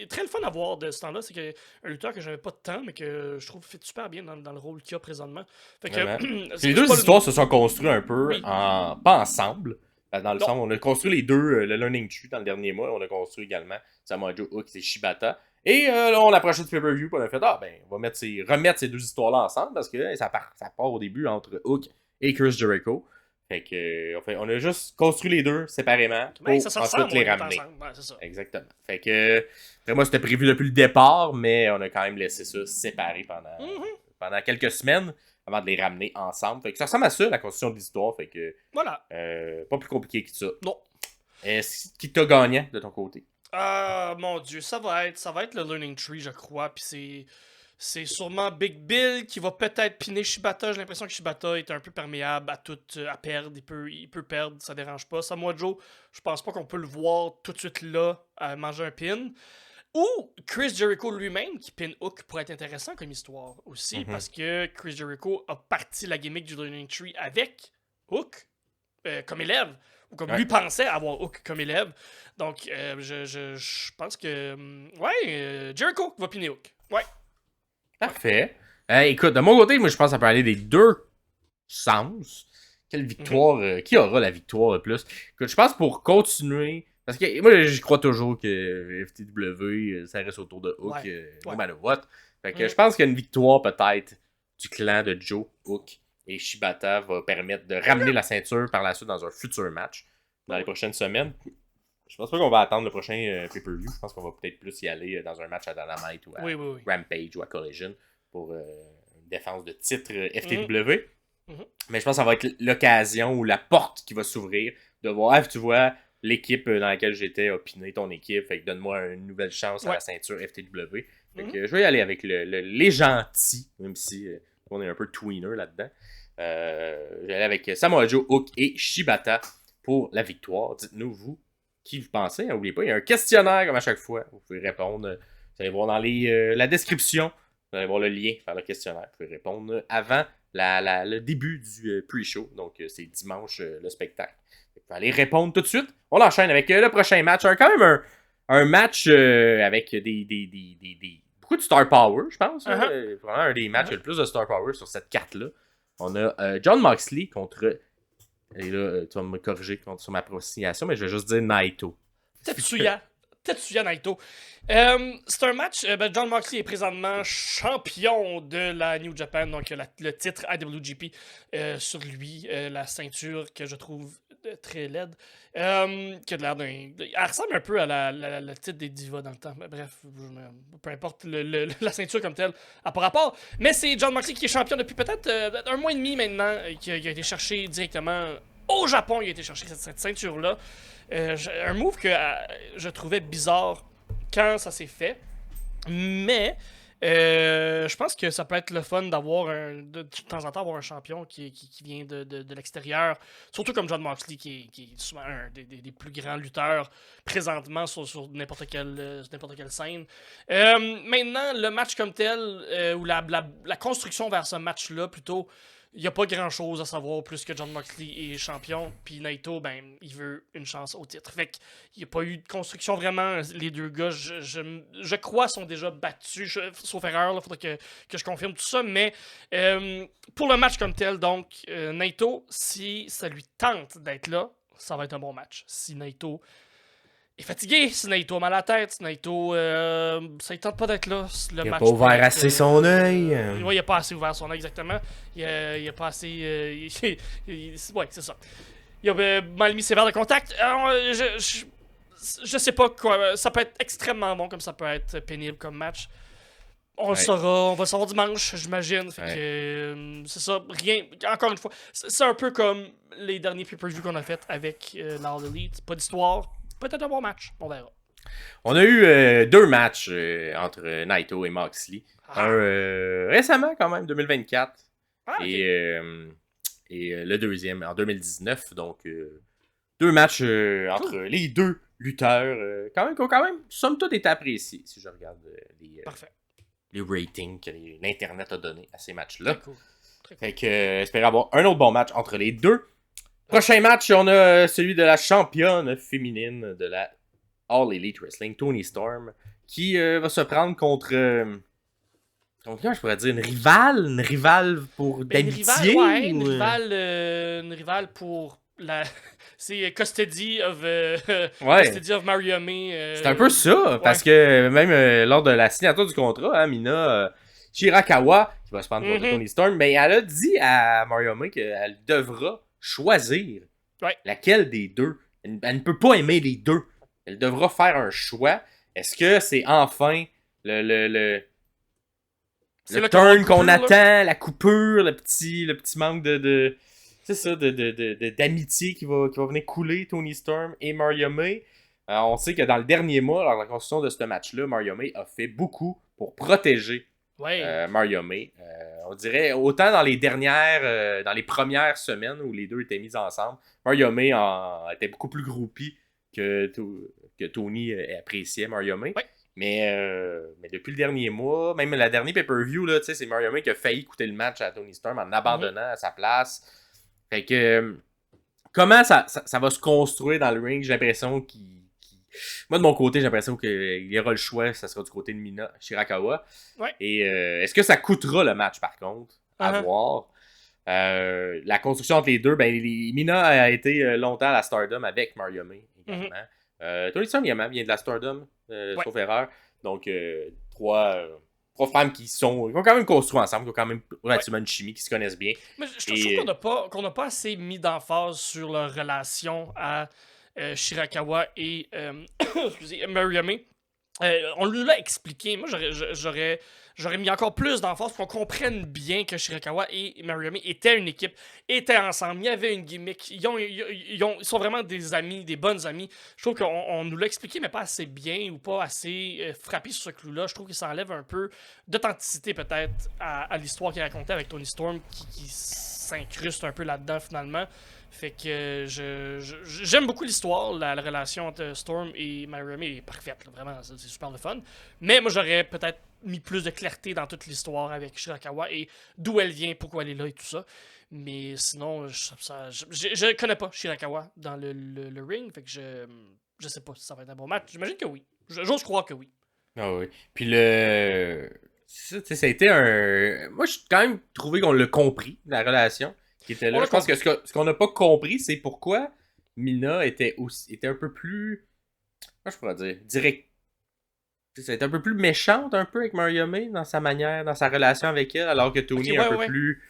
très le fun à voir de ce temps-là. C'est un lutteur que j'avais pas de temps, mais que je trouve fait super bien dans le rôle qu'il a présentement. Fait que, les deux histoires se sont construites un peu, pas ensemble, Dans le Non. sens, on a construit les deux, le Learning Tree dans le dernier mois. On a construit également Samoa Joe, Hook et Shibata. Et là, on approchait du pay-per-view. Puis on a fait, on va remettre ces deux histoires-là ensemble parce que ça part au début entre Hook et Chris Jericho. Fait que, on a juste construit les deux séparément pour Ben, ça se ressemble, ensuite les ramener. Ouais, c'est ça. Exactement. Fait que, après moi, c'était prévu depuis le départ, mais on a quand même laissé ça séparé pendant quelques semaines avant de les ramener ensemble. Fait que ça ressemble à ça, la construction de l'histoire. Fait que, Voilà. pas plus compliqué que ça. Non. Qui t'a gagnant de ton côté? Mon Dieu, ça va être le Learning Tree, je crois. Puis c'est sûrement Big Bill qui va peut-être piner Shibata. J'ai l'impression que Shibata est un peu perméable à tout, à perdre. Il peut perdre, ça dérange pas. Samoa Joe, je pense pas qu'on peut le voir tout de suite là à manger un pin. Ou Chris Jericho lui-même qui pin Hook pourrait être intéressant comme histoire aussi. Parce que Chris Jericho a parti la gimmick du Learning Tree avec Hook comme élève. Ou comme lui pensait avoir Hook comme élève. Donc, je pense que... Jericho va piner Hook. Ouais. Parfait. Écoute, de mon côté, moi, je pense que ça peut aller des deux sens. Quelle victoire... qui aura la victoire le plus? Écoute, je pense pour continuer... Parce que moi, je crois toujours que FTW, ça reste autour de Hook, no matter what. Fait que je pense qu'il y a une victoire, peut-être, du clan de Joe, Hook et Shibata va permettre de ramener la ceinture par la suite dans un futur match dans les prochaines semaines. Je pense pas qu'on va attendre le prochain pay-per-view. Je pense qu'on va peut-être plus y aller dans un match à Dynamite ou à Rampage ou à Collision pour une défense de titre FTW. Mais je pense que ça va être l'occasion ou la porte qui va s'ouvrir de voir, tu vois, l'équipe dans laquelle j'étais a piné ton équipe. Fait que donne-moi une nouvelle chance à la ceinture FTW. Fait que je vais y aller avec les gentils, même si on est un peu tweener là-dedans. Je vais aller avec Samoa Joe, Hook et Shibata pour la victoire. Dites-nous, vous, qui vous pensez. N'oubliez pas, il y a un questionnaire comme à chaque fois. Vous pouvez répondre. Vous allez voir dans la description. Vous allez voir le lien vers le questionnaire. Vous pouvez répondre avant le début du pre-show. Donc, c'est dimanche le spectacle. Vous pouvez aller répondre tout de suite. On enchaîne avec le prochain match. Quand même un match avec beaucoup de star power, je pense. Vraiment un des matchs avec le plus de star power sur cette carte-là. On a Jon Moxley contre... Et là, tu vas me corriger sur ma prononciation, mais je vais juste dire Naito. Tetsuya Naito. C'est un match. Jon Moxley est présentement champion de la New Japan, donc le titre IWGP sur lui, la ceinture que je trouve très laide, qui a l'air d'un... Elle ressemble un peu à le titre des Divas dans le temps. Bref, peu importe la ceinture comme telle, à par rapport. Mais c'est Jon Moxley qui est champion depuis peut-être un mois et demi maintenant, qui a été cherché directement au Japon. Il a été chercher cette ceinture-là. Un move que je trouvais bizarre quand ça s'est fait. Mais je pense que ça peut être le fun d'avoir de temps en temps avoir un champion qui vient de l'extérieur. Surtout comme Jon Moxley, qui est souvent un des plus grands lutteurs présentement sur n'importe quelle scène. Maintenant, le match comme tel, ou la construction vers ce match-là, plutôt, il n'y a pas grand-chose à savoir plus que Jon Moxley est champion. Puis Naito, il veut une chance au titre. Fait qu'il n'y a pas eu de construction vraiment. Les deux gars, je crois, sont déjà battus. Sauf erreur, il faudrait que je confirme tout ça. Mais pour le match comme tel, donc, Naito, si ça lui tente d'être là, ça va être un bon match. Si Naito est fatigué, si Naito a mal à la tête, si Naito, ça ne tente pas d'être là. Il n'a pas ouvert assez son œil. Oui, il n'a pas assez ouvert son œil, exactement. Il n'a pas assez... ouais, c'est ça. Il a mal mis ses verres de contact. Je sais pas quoi. Ça peut être extrêmement bon, comme ça peut être pénible comme match. On le saura, on va le savoir dimanche, j'imagine. Fait que c'est ça, rien. Encore une fois, c'est un peu comme les derniers pay-per-view qu'on a fait avec l'All Elite. Pas d'histoire. Peut-être un bon match, on verra. On a eu deux matchs entre Naito et Moxley. Un récemment, quand même, 2024. Et le deuxième en 2019. Donc, deux matchs entre les deux lutteurs. Quand même, somme toute, été appréciés. Si je regarde les ratings que l'Internet a donné à ces matchs-là. Très cool. Fait que, espérons avoir un autre bon match entre les deux. Prochain match, on a celui de la championne féminine de la All Elite Wrestling, Toni Storm, qui va se prendre contre comment je pourrais dire, une rivale pour d'amitié. Une rivale pour la... c'est Custody of, Ouais. Custody of Mario May. C'est un peu ça, parce que même lors de la signature du contrat, hein, Mina Shirakawa, qui va se prendre contre Toni Storm, mais elle a dit à Mario May qu'elle devra choisir laquelle des deux. Elle ne peut pas aimer les deux. Elle devra faire un choix. Est-ce que c'est enfin le turn qu'on attend, la coupure, le petit manque de c'est ça, d'amitié qui va venir couler Toni Storm et Mario May. On sait que dans le dernier mois, lors de la construction de ce match-là, Mario May a fait beaucoup pour protéger Mario May. On dirait, autant dans les premières semaines où les deux étaient mis ensemble, Mario May était beaucoup plus groupie que Toni appréciait Mario May. Ouais. Mais depuis le dernier mois, même la dernière pay-per-view, là, c'est Mario May qui a failli coûter le match à Toni Storm en abandonnant à sa place. Fait que comment ça va se construire dans le ring, j'ai l'impression moi de mon côté, j'ai l'impression qu'il y aura le choix, ça sera du côté de Mina Shirakawa. Ouais. Et est-ce que ça coûtera le match par contre? À voir. La construction entre les deux, Mina a été longtemps à la Stardom avec Mario May également. Toni Storm vient de la Stardom, sauf erreur. Donc trois femmes qui ont quand même construit ensemble, qui ont quand même relativement une chimie, qui se connaissent bien. Mais je trouve qu'on n'a pas assez mis d'emphase sur leur relation à Shirakawa et Mario May. On nous l'a expliqué. Moi, j'aurais mis encore plus d'emphase pour qu'on comprenne bien que Shirakawa et Mario May étaient une équipe, étaient ensemble, il y avait une gimmick. Ils sont vraiment des amis, des bonnes amies. Je trouve qu'on nous l'a expliqué, mais pas assez bien ou pas assez frappé sur ce clou-là. Je trouve que ça enlève un peu d'authenticité peut-être à l'histoire qu'il racontait avec Toni Storm qui s'incruste un peu là-dedans finalement. Fait que j'aime beaucoup l'histoire, la relation entre Storm et Mario May est parfaite, là, vraiment, c'est super le fun. Mais moi j'aurais peut-être mis plus de clarté dans toute l'histoire avec Shirakawa et d'où elle vient, pourquoi elle est là et tout ça. Mais sinon, je connais pas Shirakawa dans le ring, fait que je sais pas si ça va être un bon match. J'imagine que oui. J'ose croire que oui. Ah oui. Puis ça a été moi j'ai quand même trouvé qu'on l'a compris, la relation qui était là. Je pense que ce qu'on n'a pas compris, c'est pourquoi Mina était un peu plus. Comment je pourrais dire? Direct. C'était un peu plus méchante un peu avec Mario May dans sa manière, dans sa relation avec elle, alors que Toni est un peu plus.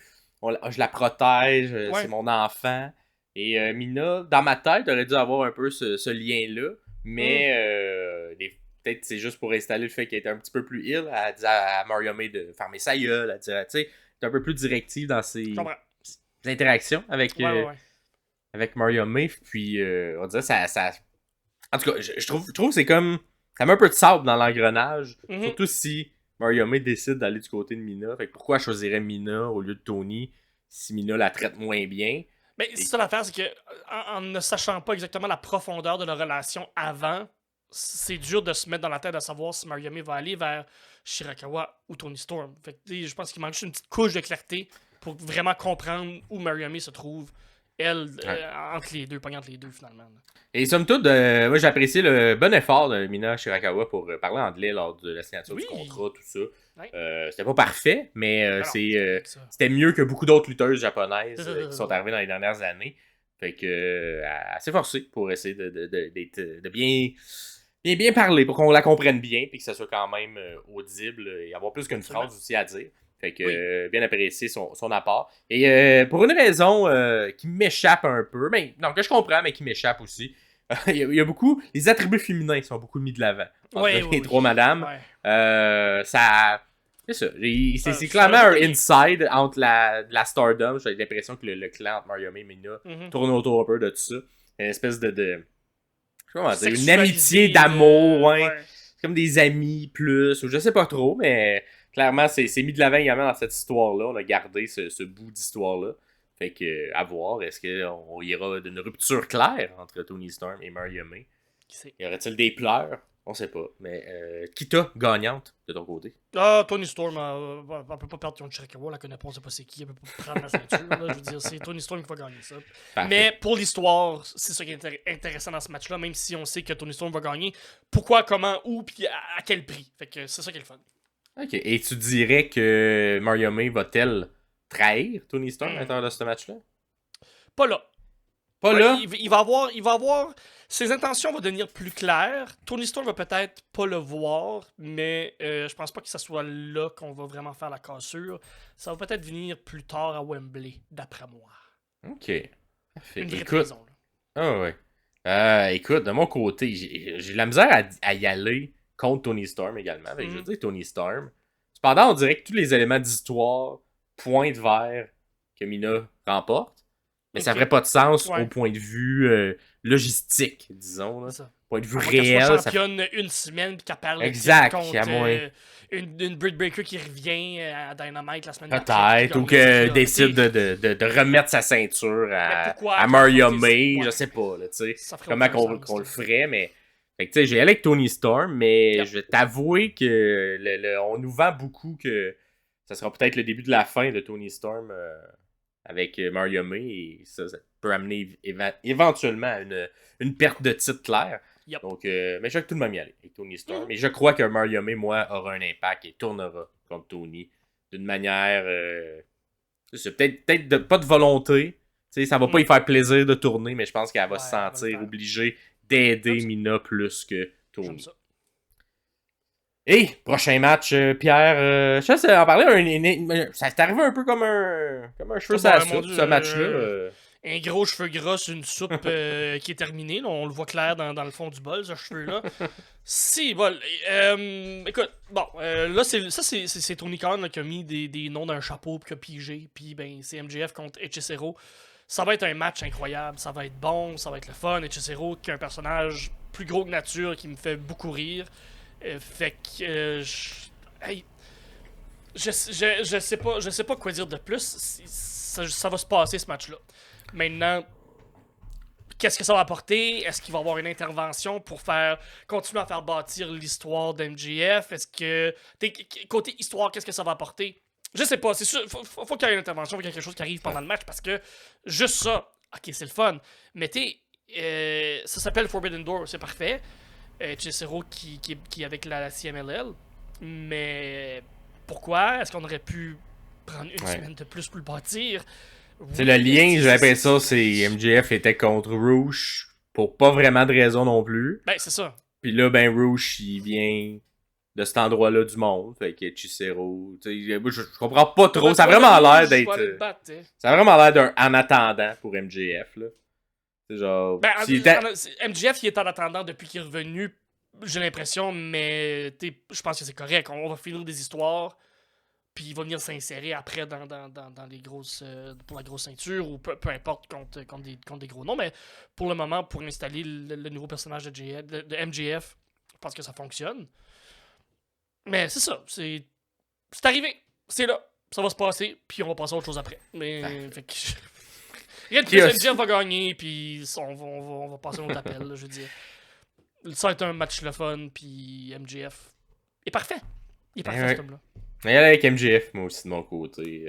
Je la protège, c'est mon enfant. Et Mina, dans ma tête, aurait dû avoir un peu ce lien-là. Mais peut-être c'est juste pour installer le fait qu'elle était un petit peu plus ill. Elle disait à Mario May de fermer sa gueule. Elle disait, tu sais, elle est un peu plus directive dans ses interactions avec Mario May. Puis on dirait ça. En tout cas, je trouve que c'est comme. Ça met un peu de sable dans l'engrenage. Surtout si Mario May décide d'aller du côté de Mina. Fait que pourquoi elle choisirait Mina au lieu de Toni si Mina la traite moins bien? Mais c'est ça l'affaire, c'est que en ne sachant pas exactement la profondeur de leur relation avant, c'est dur de se mettre dans la tête de savoir si Mario May va aller vers Shirakawa ou Toni Storm. Fait que je pense qu'il manque juste une petite couche de clarté pour vraiment comprendre où Mario May se trouve, elle, entre les deux, pas entre les deux finalement. Là. Et somme toute, moi j'ai apprécié le bon effort de Mina Shirakawa pour parler anglais lors de la signature du contrat, tout ça. C'était pas parfait, mais c'était mieux que beaucoup d'autres lutteuses japonaises qui sont arrivées dans les dernières années. Fait que elle s'est forcée pour essayer de bien parler, pour qu'on la comprenne bien, puis que ça soit quand même audible et avoir plus qu'une phrase aussi à dire. Fait que bien apprécié son apport. Et pour une raison qui m'échappe un peu, mais non, que je comprends, mais qui m'échappe aussi, il y a beaucoup. Les attributs féminins sont beaucoup mis de l'avant. Les trois madames. Ça. C'est ça. C'est clairement un inside entre la Stardom. J'ai l'impression que le clan entre Mario May et Mina tourne autour un peu de tout ça. Une espèce comment dire, une amitié d'amour, C'est comme des amis plus, ou je sais pas trop, mais clairement, c'est mis de l'avant également dans cette histoire-là. On a gardé ce bout d'histoire-là. Fait que, à voir, est-ce qu'on ira d'une rupture claire entre Toni Storm et Mario May? Y aurait-il des pleurs? On sait pas. Mais qui t'a gagnante de ton côté? Toni Storm, elle peut pas perdre Yon Shirakawa, on la connaît pas, on sait pas c'est qui, elle peut pas prendre la ceinture. Là, je veux dire, c'est Toni Storm qui va gagner ça. Parfait. Mais pour l'histoire, c'est ça qui est intéressant dans ce match-là, même si on sait que Toni Storm va gagner. Pourquoi, comment, où, puis à quel prix? Fait que c'est ça qui est le fun. Ok, et tu dirais que Mario May va-t-elle trahir Toni Storm à l'intérieur de ce match-là? Pas là. Pas là. Il va avoir... Ses intentions vont devenir plus claires. Tony Storm va peut-être pas le voir, mais je pense pas que ce soit là qu'on va vraiment faire la cassure. Ça va peut-être venir plus tard à Wembley, d'après moi. Ok. Parfait. Une vraie Écoute. raison. Ah ouais. Écoute, de mon côté, j'ai de la misère à y aller contre Tony Storm également. Je veux dire Tony Storm. Cependant, on dirait que tous les éléments d'histoire pointent vers que Mina remporte. Mais ça ferait pas de sens au point de vue logistique, disons. Là. Point de vue réel. Qu'elle soit championne une semaine puis qu'elle perd le titre contre une Britt Baker qui revient à Dynamite la semaine d'après. Peut-être, ou qu'elle décide de remettre sa ceinture à Maria May, je sais pas, là, tu sais, comment qu'on le ferait, mais... Fait que, tu sais, j'ai allé avec Tony Storm, mais je vais t'avouer que on nous vend beaucoup que ça sera peut-être le début de la fin de Tony Storm avec Maria May, et ça peut amener éventuellement à une perte de titre claire. Yep. Donc, mais je vais tout de même y aller avec Tony Storm. Mais je crois que Maria May, moi, aura un impact et tournera contre Tony d'une manière... c'est peut-être pas de volonté. T'sais, ça va pas y faire plaisir de tourner, mais je pense qu'elle va se sentir obligée d'aider Mina plus que Tony. Ça. Et, prochain match, Pierre, je sais en parler, ça t'est arrivé un peu comme un cheveu sur la soupe, ce match-là. Un gros cheveu gras sur une soupe qui est terminée. Là, on le voit clair dans le fond du bol, ce cheveu-là. Si, bon. Écoute, bon, là, c'est Tony Khan qui a mis des noms d'un chapeau puis qui a pigé. Puis, ben, c'est MJF contre Hechicero. Ça va être un match incroyable. Ça va être bon, ça va être le fun. Hechicero, qui est un personnage plus gros que nature, qui me fait beaucoup rire. Fait que. Je sais pas quoi dire de plus. Ça va se passer, ce match-là. Maintenant, qu'est-ce que ça va apporter? Est-ce qu'il va y avoir une intervention pour continuer à faire bâtir l'histoire d'MJF? Est-ce que... Côté histoire, qu'est-ce que ça va apporter? Je sais pas, c'est sûr, faut qu'il y ait une intervention, faut qu'il y ait quelque chose qui arrive pendant le match, parce que juste ça, ok, c'est le fun. Mais ça s'appelle Forbidden Door, c'est parfait. Cicero qui est avec la CMLL. Mais pourquoi? Est-ce qu'on aurait pu prendre une semaine de plus pour le bâtir? C'est le lien, j'ai l'impression, c'est MJF était contre Rouge pour pas vraiment de raison non plus. Ben, c'est ça. Puis là, ben, Rouge, il vient de cet endroit-là du monde. Fait que Cicero, je comprends pas trop. Ça a vraiment l'air d'être. Ça a vraiment l'air d'un en attendant pour MJF, là. C'est genre. Ben, MJF, il est en attendant depuis qu'il est revenu, j'ai l'impression, mais je pense que c'est correct. On va finir des histoires. Puis il va venir s'insérer après dans les grosses pour la grosse ceinture ou peu importe contre des gros noms. Mais pour le moment, pour installer le nouveau personnage de MJF, je pense que ça fonctionne. Mais c'est ça. C'est arrivé. C'est là. Ça va se passer. Puis on va passer à autre chose après. Mais fait que... Rien de plus, MJF va gagner. Puis on va passer à notre appel. Là, je veux dire. Ça va être un match le fun. Puis MJF est parfait. Il est parfait, cet homme-là. Mais avec MJF, moi aussi de mon côté.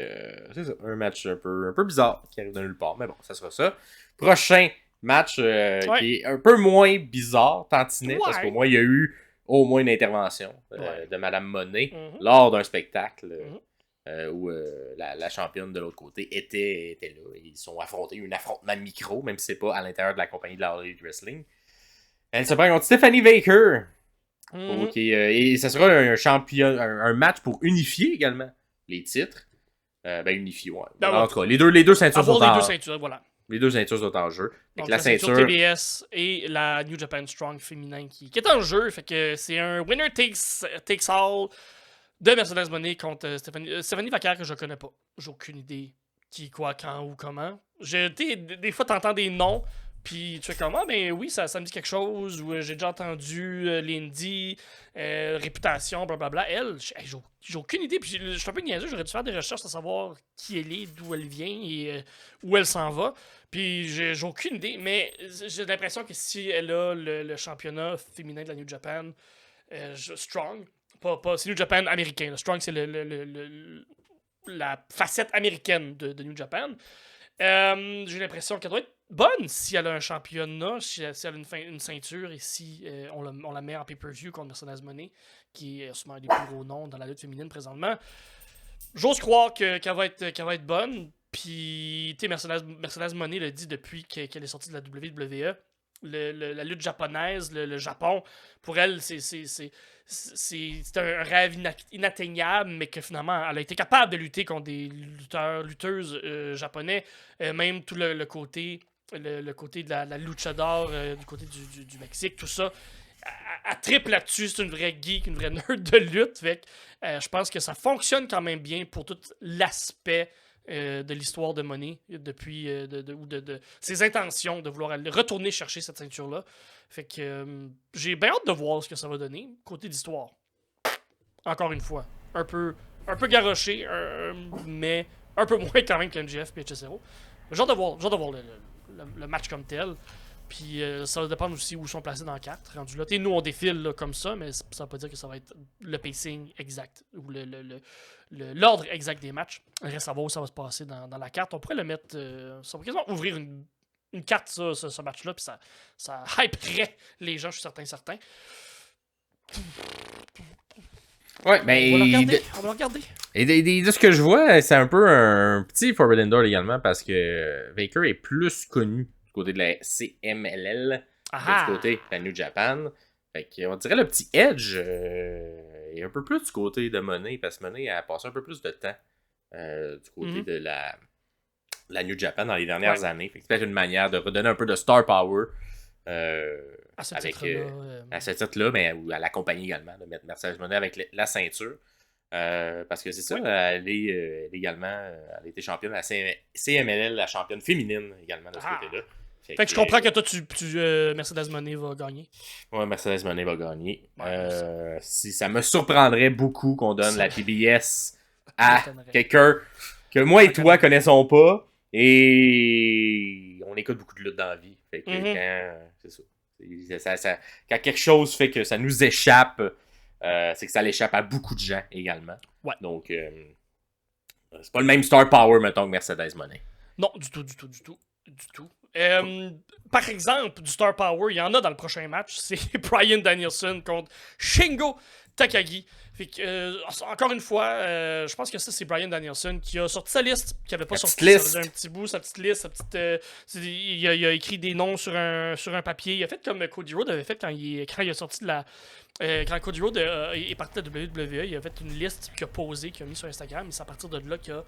C'est ça, un match un peu bizarre qui arrive de nulle part. Mais bon, ça sera ça. Prochain match qui est un peu moins bizarre, tantinet, parce qu'au moins il y a eu au moins une intervention de Madame Monet lors d'un spectacle où la championne de l'autre côté était là. Ils sont affrontés, un affrontement micro, même si c'est pas à l'intérieur de la compagnie de la All Elite Wrestling. Elle se prend contre Stephanie Baker. Et ça sera un match pour unifier également les titres. Unifier, ouais. En tout cas, les deux ceintures sont en jeu. Voilà. Les deux ceintures sont en jeu. Donc, la ceinture TBS et la New Japan Strong féminin qui est en jeu. Fait que c'est un winner takes all de Mercedes Moné contre Stephanie Vaquer que je connais pas. J'ai aucune idée qui, quoi, quand ou comment. Des fois, t'entends des noms. Puis tu fais comme, ben oui, ça me dit quelque chose, ou j'ai déjà entendu Lindy, Réputation, blablabla. Elle, j'ai aucune idée, puis je suis un peu niaiseux, j'aurais dû faire des recherches pour savoir qui elle est, d'où elle vient et où elle s'en va. Puis j'ai aucune idée, mais j'ai l'impression que si elle a le championnat féminin de la New Japan, Strong, c'est New Japan américain, Strong c'est la facette américaine de New Japan. J'ai l'impression qu'elle doit être bonne si elle a un championnat, si elle a une ceinture et si on la met en pay-per-view contre Mercedes Moné, qui est sûrement un des plus gros noms dans la lutte féminine présentement. J'ose croire qu'elle va être bonne. Puis, tu sais, Mercedes Moné l'a dit depuis qu'elle est sortie de la WWE. La lutte japonaise, le Japon, pour elle, c'est un rêve inatteignable, mais que finalement, elle a été capable de lutter contre des lutteuses japonais. Même tout le côté, le côté de la luchador, du côté du Mexique, tout ça. Elle triple là-dessus, c'est une vraie geek, une vraie nerd de lutte. Fait je pense que ça fonctionne quand même bien pour tout l'aspect de l'histoire de Moné depuis de ses intentions de vouloir aller retourner chercher cette ceinture-là. Fait que j'ai bien hâte de voir ce que ça va donner côté d'histoire. Encore une fois, un peu garoché, mais un peu moins quand même qu'MJF et HSRO. J'ai hâte de voir le match comme tel. Puis ça va dépendre aussi où ils sont placés dans la carte. Rendu là. Nous, on défile là, comme ça, mais ça veut pas dire que ça va être le pacing exact ou l'ordre exact des matchs. Il reste à voir où ça va se passer dans la carte. On pourrait le mettre. Ça va quasiment ouvrir une carte, ce match-là, puis ça hyperait les gens, je suis certain. Ouais, ben. On va le regarder. Et de ce que je vois, c'est un peu un petit Forbidden Door également parce que Baker est plus connu du côté de la CMLL que du côté de la New Japan. Fait qu'on dirait le petit Edge est un peu plus du côté de Moné parce que Moné a passé un peu plus de temps du côté de la New Japan dans les dernières années. Fait que c'est peut-être une manière de redonner un peu de star power à ce titre-là, mais à l'accompagner également, de mettre Mercedes Moné avec la ceinture. Parce que c'est ça, elle est également, elle a été championne à la CMLL, la championne féminine également de ce côté-là. Fait que je comprends que toi, Mercedes Moné va gagner. Ouais, Mercedes Moné va gagner. Si ça me surprendrait beaucoup qu'on donne la TBS à quelqu'un que moi et toi connaissons pas, et on écoute beaucoup de lutte dans la vie. Fait que c'est ça. Quand quelque chose fait que ça nous échappe, c'est que ça l'échappe à beaucoup de gens également. Ouais. Donc, c'est pas le même star power, mettons, que Mercedes Moné. Non, du tout. Par exemple, du star power, il y en a dans le prochain match. C'est Bryan Danielson contre Shingo Takagi. Fait que, encore une fois, je pense que ça, c'est Bryan Danielson qui a sorti sa liste, qui avait pas sorti. Ça faisait un petit bout, sa petite liste, il a écrit des noms sur un papier. Il a fait comme Cody Rhodes avait fait quand il a sorti de la. Quand Cody Rhodes est parti de la WWE, il a fait une liste qu'il a posée, qu'il a mis sur Instagram, et c'est à partir de là qu'il a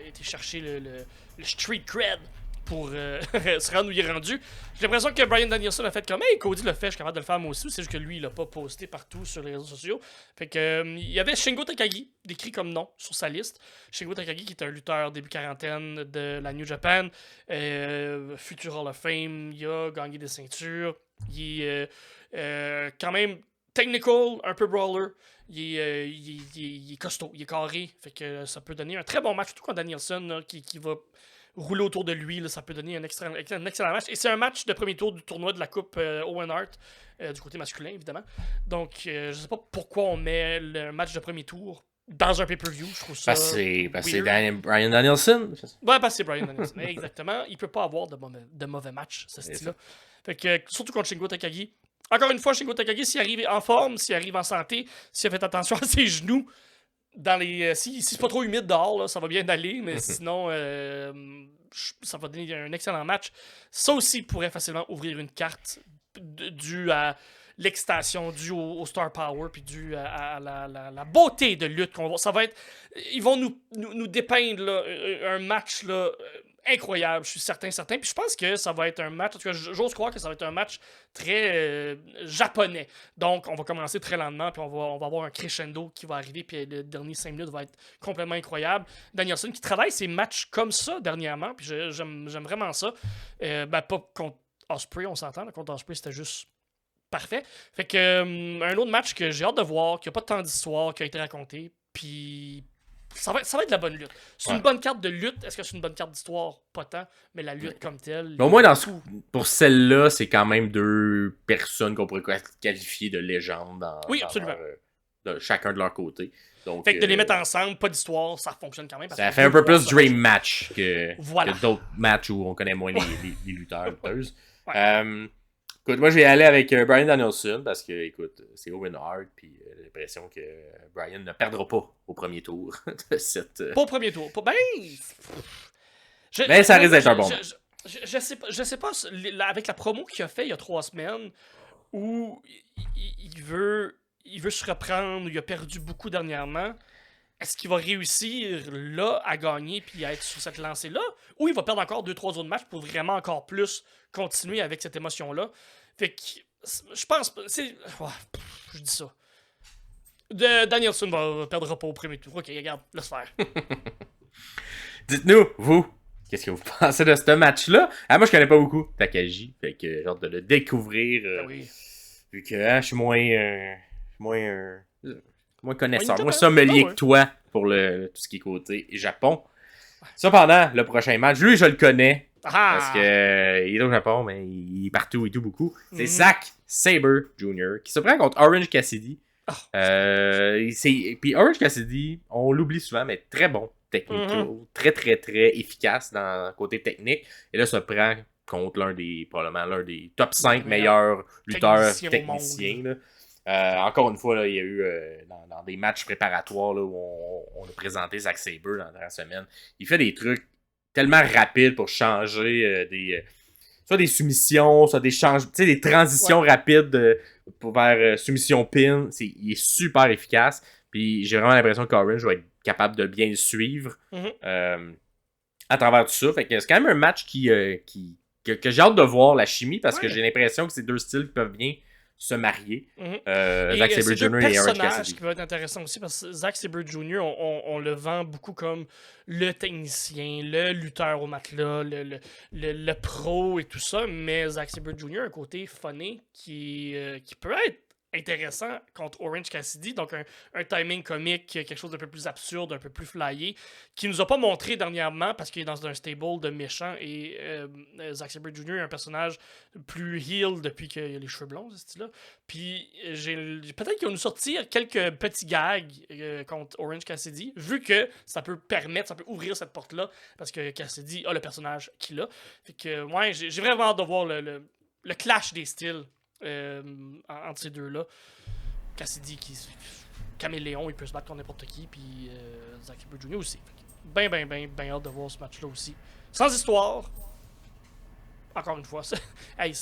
été chercher le street cred pour se rendre où il est rendu. J'ai l'impression que Bryan Danielson a fait comme hey, Cody l'a fait, je suis capable de le faire moi aussi. C'est juste que lui, il l'a pas posté partout sur les réseaux sociaux. Fait que il y avait Shingo Takagi décrit comme nom sur sa liste. Shingo Takagi qui est un lutteur début quarantaine de la New Japan, futur Hall of Fame, il a gagné des ceintures, il est quand même technical, un peu brawler. Il est costaud, il est carré. Fait que ça peut donner un très bon match, surtout quand Danielson là, qui va rouler autour de lui, là, ça peut donner un excellent match. Et c'est un match de premier tour du tournoi de la Coupe Owen Hart, du côté masculin, évidemment. Donc, je sais pas pourquoi on met le match de premier tour dans un pay-per-view. Je trouve ça parce que c'est Bryan Danielson. Ouais, parce que c'est Bryan Danielson. Exactement. Il peut pas avoir de mauvais match, ce style-là. Fait que, surtout contre Shingo Takagi. Encore une fois, Shingo Takagi, s'il arrive en forme, s'il arrive en santé, s'il a fait attention à ses genoux, si c'est pas trop humide dehors, là, ça va bien aller, mais sinon, ça va donner un excellent match. Ça aussi pourrait facilement ouvrir une carte due à l'excitation, due au star power, puis due à la beauté de lutte qu'on va. Ça va être. Ils vont nous dépeindre là, un match là, incroyable, je suis certain. Puis je pense que ça va être un match, en tout cas, j'ose croire que ça va être un match très japonais. Donc, on va commencer très lentement, puis on va avoir un crescendo qui va arriver, puis le dernier 5 minutes va être complètement incroyable. Danielson qui travaille ses matchs comme ça dernièrement, puis j'aime vraiment ça. Pas contre Ospreay, on s'entend. Contre Ospreay, c'était juste parfait. Fait que un autre match que j'ai hâte de voir, qui n'a pas de temps d'histoire, qui a été raconté, puis ça va être de la bonne lutte. C'est une bonne carte de lutte. Est-ce que c'est une bonne carte d'histoire? Pas tant. Mais la lutte comme telle... Mais au moins, pour celle-là, c'est quand même deux personnes qu'on pourrait qualifier de légendes absolument. Chacun de leur côté. Donc, fait que de les mettre ensemble, pas d'histoire, ça fonctionne quand même. Ça fait un peu plus dream match que d'autres matchs où on connaît moins les lutteurs, lutteuses. Écoute, moi, je vais aller avec Bryan Danielson parce que, écoute, c'est Owen Hart, puis j'ai l'impression que Bryan ne perdra pas au premier tour de cette. Pas au premier tour. Ben. Mais ça risque d'être un bon match. Je sais pas, avec la promo qu'il a fait il y a 3 semaines, où il veut se reprendre, il a perdu beaucoup dernièrement. Est-ce qu'il va réussir là à gagner puis à être sur cette lancée-là? Ou il va perdre encore 2-3 autres matchs pour vraiment encore plus continuer avec cette émotion-là? Fait que je pense. Je dis ça. Danielson va perdra pas au premier tour. Ok, regarde, laisse faire. Dites-nous, vous, qu'est-ce que vous pensez de ce match-là? Moi, je connais pas beaucoup Takagi. Fait que j'ai hâte de le découvrir. Oui. Vu que je suis moins connaisseur, moins sommelier que toi pour tout ce qui est côté Japon. Cependant, le prochain match, lui, je le connais. Parce que il est au Japon, mais il est partout et tout beaucoup. C'est Zack Sabre Jr. qui se prend contre Orange Cassidy. Puis Orange Cassidy, on l'oublie souvent, mais très bon technique. Très, très, très efficace dans le côté technique. Et là, se prend contre probablement l'un des top 5 meilleurs lutteurs techniciens. Encore une fois, là, il y a eu dans des matchs préparatoires là, où on a présenté Zack Sabre dans la dernière semaine. Il fait des trucs tellement rapides pour changer soit des soumissions, soit des transitions rapides vers soumission pin. Il est super efficace. Puis j'ai vraiment l'impression qu'Orange va être capable de bien le suivre à travers tout ça. Fait que c'est quand même un match que j'ai hâte de voir la chimie parce que j'ai l'impression que ces deux styles peuvent bien se marier. Zack Sabre Jr. et Orange Cassidy. Qui va être intéressant aussi parce que Zack Sabre Jr. On le vend beaucoup comme le technicien, le lutteur au matelas, le pro et tout ça, mais Zack Sabre Jr. a un côté funny qui peut être intéressant contre Orange Cassidy, donc un timing comique, quelque chose d'un peu plus absurde, un peu plus flyé, qui nous a pas montré dernièrement parce qu'il est dans un stable de méchants et Zack Sabre Jr. est un personnage plus heel depuis qu'il a les cheveux blonds, ce style-là. Puis peut-être qu'ils vont nous sortir quelques petits gags contre Orange Cassidy, vu que ça peut ouvrir cette porte-là, parce que Cassidy a le personnage qu'il a. Fait que, ouais, j'ai vraiment hâte de voir le clash des styles entre ces deux-là. Cassidy caméléon, il peut se battre contre n'importe qui, puis Zack Sabre Jr. aussi. Ben hâte de voir ce match-là aussi. Sans histoire, encore une fois, on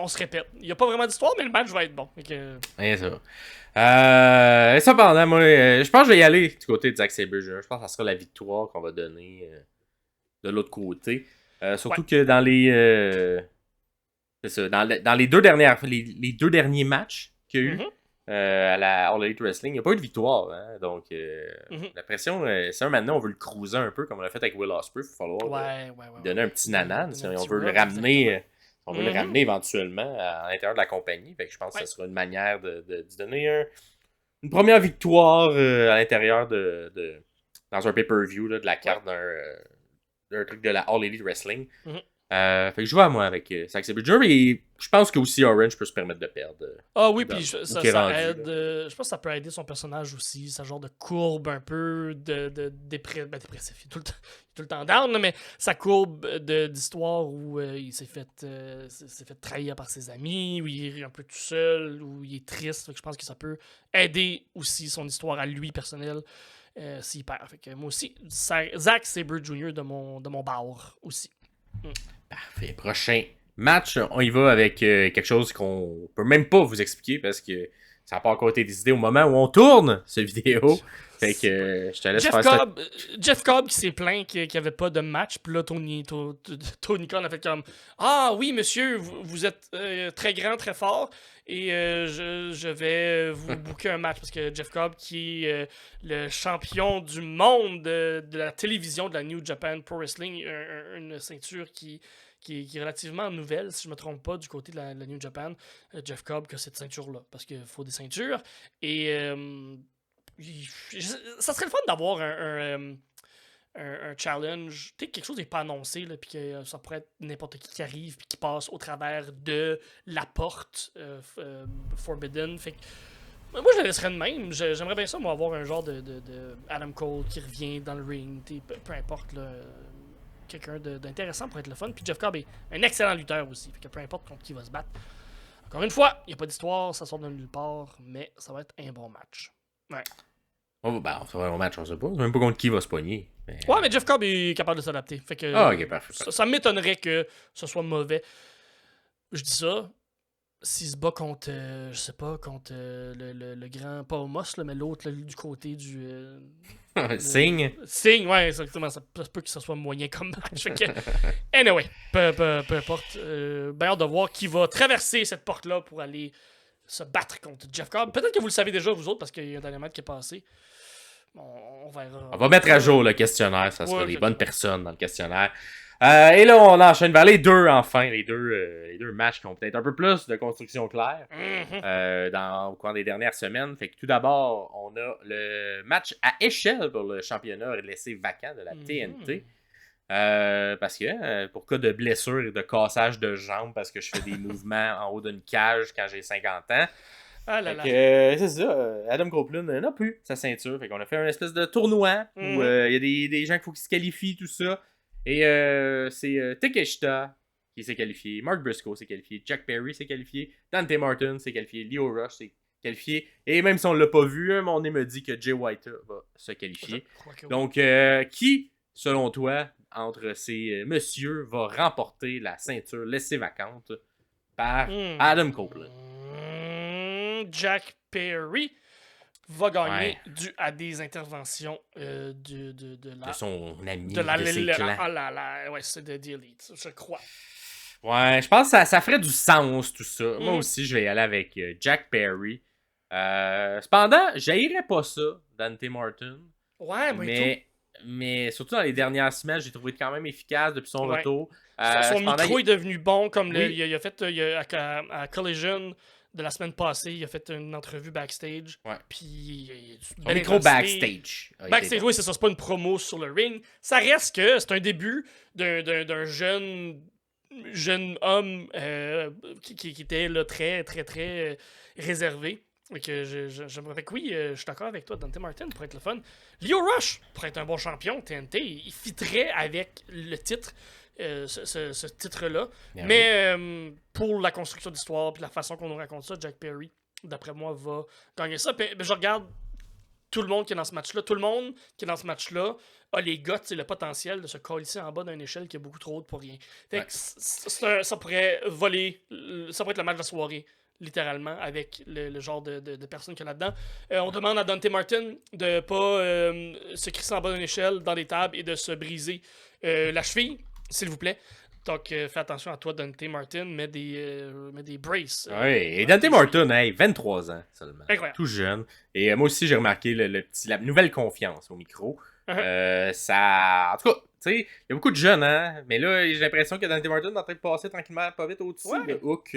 se répète. Il n'y a pas vraiment d'histoire, mais le match va être bon. C'est ça. Cependant, moi, je pense que je vais y aller du côté de Zack Sabre Jr. Je pense que ça sera la victoire qu'on va donner de l'autre côté. Surtout que dans les... c'est ça. Dans les deux derniers matchs qu'il y a eu à la All Elite Wrestling, il n'y a pas eu de victoire. Hein? Donc, la pression, c'est maintenant, on veut le cruiser un peu comme on l'a fait avec Will Ospreay. Il va falloir lui donner un petit nanan si on veut le ramener. On veut le ramener éventuellement à l'intérieur de la compagnie. Fait que je pense que ce sera une manière de donner une première victoire à l'intérieur dans un pay-per-view de la carte d'un truc de la All Elite Wrestling. Fait que je vais à moi avec Zack Sabre Jr. Et je pense que aussi Orange peut se permettre de perdre. Oui, puis ça aide. Je pense que ça peut aider son personnage aussi. Sa genre de courbe un peu dépressif. Il est tout le temps down, mais sa courbe d'histoire où il s'est fait trahir par ses amis, où il est un peu tout seul, où il est triste. Fait que je pense que ça peut aider aussi son histoire à lui personnelle s'il perd. Fait que moi aussi, Zack Sabre Jr. de mon bar aussi. Parfait. Prochain match, on y va avec quelque chose qu'on peut même pas vous expliquer parce que ça n'a pas encore été décidé au moment où on tourne cette vidéo. Fait que je te laisse faire ça. Jeff Cobb qui s'est plaint qu'il n'y avait pas de match. Puis là, Tony Khan a fait comme Ah oui, monsieur, vous êtes très grand, très fort. Et je vais vous booker un match. Parce que Jeff Cobb, qui est le champion du monde de la télévision de la New Japan Pro Wrestling, une ceinture qui est relativement nouvelle, si je ne me trompe pas, du côté de la New Japan. Jeff Cobb qui a cette ceinture-là. Parce qu'il faut des ceintures. Et ça serait le fun d'avoir un challenge, tu sais, quelque chose n'est pas annoncé, là, puis que ça pourrait être n'importe qui arrive puis qui passe au travers de la porte Forbidden. Fait que, moi, je le laisserais de même. J'aimerais bien ça, moi, avoir un genre de Adam Cole qui revient dans le ring, peu importe, là. quelqu'un d'intéressant pour être le fun. Puis Jeff Cobb est un excellent lutteur aussi. Fait que peu importe contre qui va se battre. Encore une fois, il n'y a pas d'histoire, ça sort de nulle part, mais ça va être un bon match. Ouais. On va faire un bon match, on sait pas. On sait même pas contre qui va se pogner. Mais... Ouais, mais Jeff Cobb est capable de s'adapter. Fait que. Ah, ok, parfait. Ça m'étonnerait que ce soit mauvais. Je dis ça. S'il se bat contre, je sais pas, contre le grand, pas Omos, là, mais l'autre du côté du... Signe. Signe, ouais, exactement. Ça se peut que ça soit moyen comme match. Fait que, anyway, peu importe. Ben hâte de voir qui va traverser cette porte-là pour aller se battre contre Jeff Cobb. Peut-être que vous le savez déjà, vous autres, parce qu'il y a un dernier match qui est passé. On verra. On va mettre à jour le questionnaire. Ça sera Ouais, les bonnes personnes dans le questionnaire. Et là, on enchaîne vers les deux, enfin. Les deux matchs qui ont peut-être un peu plus de construction claire au cours des dernières semaines. Fait que tout d'abord, on a le match à échelle pour le championnat laissé vacant de la TNT. Parce que pour cas de blessure et de cassage de jambes, parce que je fais des mouvements en haut d'une cage quand j'ai 50 ans. Ah là là. C'est ça, Adam Copeland n'a plus sa ceinture. Fait qu'on a fait un espèce de tournoi où il y a des gens qu'il faut qu'ils se qualifient, tout ça. Et c'est Takeshita qui s'est qualifié, Mark Briscoe s'est qualifié, Jack Perry s'est qualifié, Dante Martin s'est qualifié, Lio Rush s'est qualifié. Et même si on ne l'a pas vu, mon nez me dit que Jay White va se qualifier. Donc, qui, selon toi, entre ces messieurs, va remporter la ceinture laissée vacante par Adam Copeland? Jack Perry va gagner dû à des interventions de son ami, de ses clans. Ouais, c'est de The Elite, je crois. Ouais, je pense que ça ferait du sens, tout ça. Moi aussi, je vais y aller avec Jack Perry. Cependant, j'haïrais pas ça, Dante Martin. Ouais, mais surtout dans les dernières semaines, j'ai trouvé quand même efficace depuis son retour. Son micro est devenu bon, comme il a fait à Collision de la semaine passée, il a fait une entrevue backstage. Ouais. Puis son micro backstage. Backstage, oui, c'est ça, c'est pas une promo sur le ring. Ça reste que c'est un début d'un jeune homme qui était là, très, très, très réservé. Fait que fait que oui, je suis d'accord avec toi, Dante Martin, pour être le fun. Lio Rush, pour être un bon champion, TNT, il fitterait avec le titre. Ce titre-là. Mais pour la construction d'histoire et la façon qu'on nous raconte ça, Jack Perry, d'après moi, va gagner ça. Puis, je regarde tout le monde qui est dans ce match-là. Tout le monde qui est dans ce match-là a les guts et le potentiel de se colisser en bas d'une échelle qui est beaucoup trop haute pour rien. Fait que ça pourrait voler. Ça pourrait être le match de la soirée, littéralement, avec le genre de personnes qu'il y a là-dedans. On demande à Dante Martin de pas se crisser en bas d'une échelle dans des tables et de se briser la cheville. S'il vous plaît. Donc, fais attention à toi, Dante Martin. Mets des braces. Oui, et Dante Martin, 23 ans seulement. Incroyable. Tout jeune. Et moi aussi, j'ai remarqué la nouvelle confiance au micro. En tout cas, tu sais, il y a beaucoup de jeunes, hein. Mais là, j'ai l'impression que Dante Martin est en train de passer tranquillement pas vite au-dessus de Hook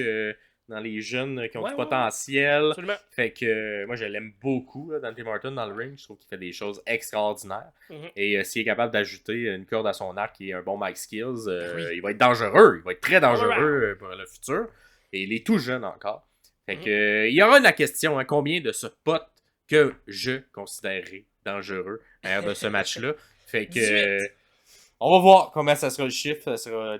dans les jeunes qui ont du potentiel. Absolument. Fait que moi, je l'aime beaucoup, là, Dante Martin, dans le ring. Je trouve qu'il fait des choses extraordinaires. Et s'il est capable d'ajouter une corde à son arc et un bon mic skills, il va être dangereux. Il va être très dangereux pour le futur. Et il est tout jeune encore. Fait que il y aura la question, hein, combien de ce pote que je considérerais dangereux à l'heure de ce match-là. Fait que on va voir comment ça sera le chiffre. Ça sera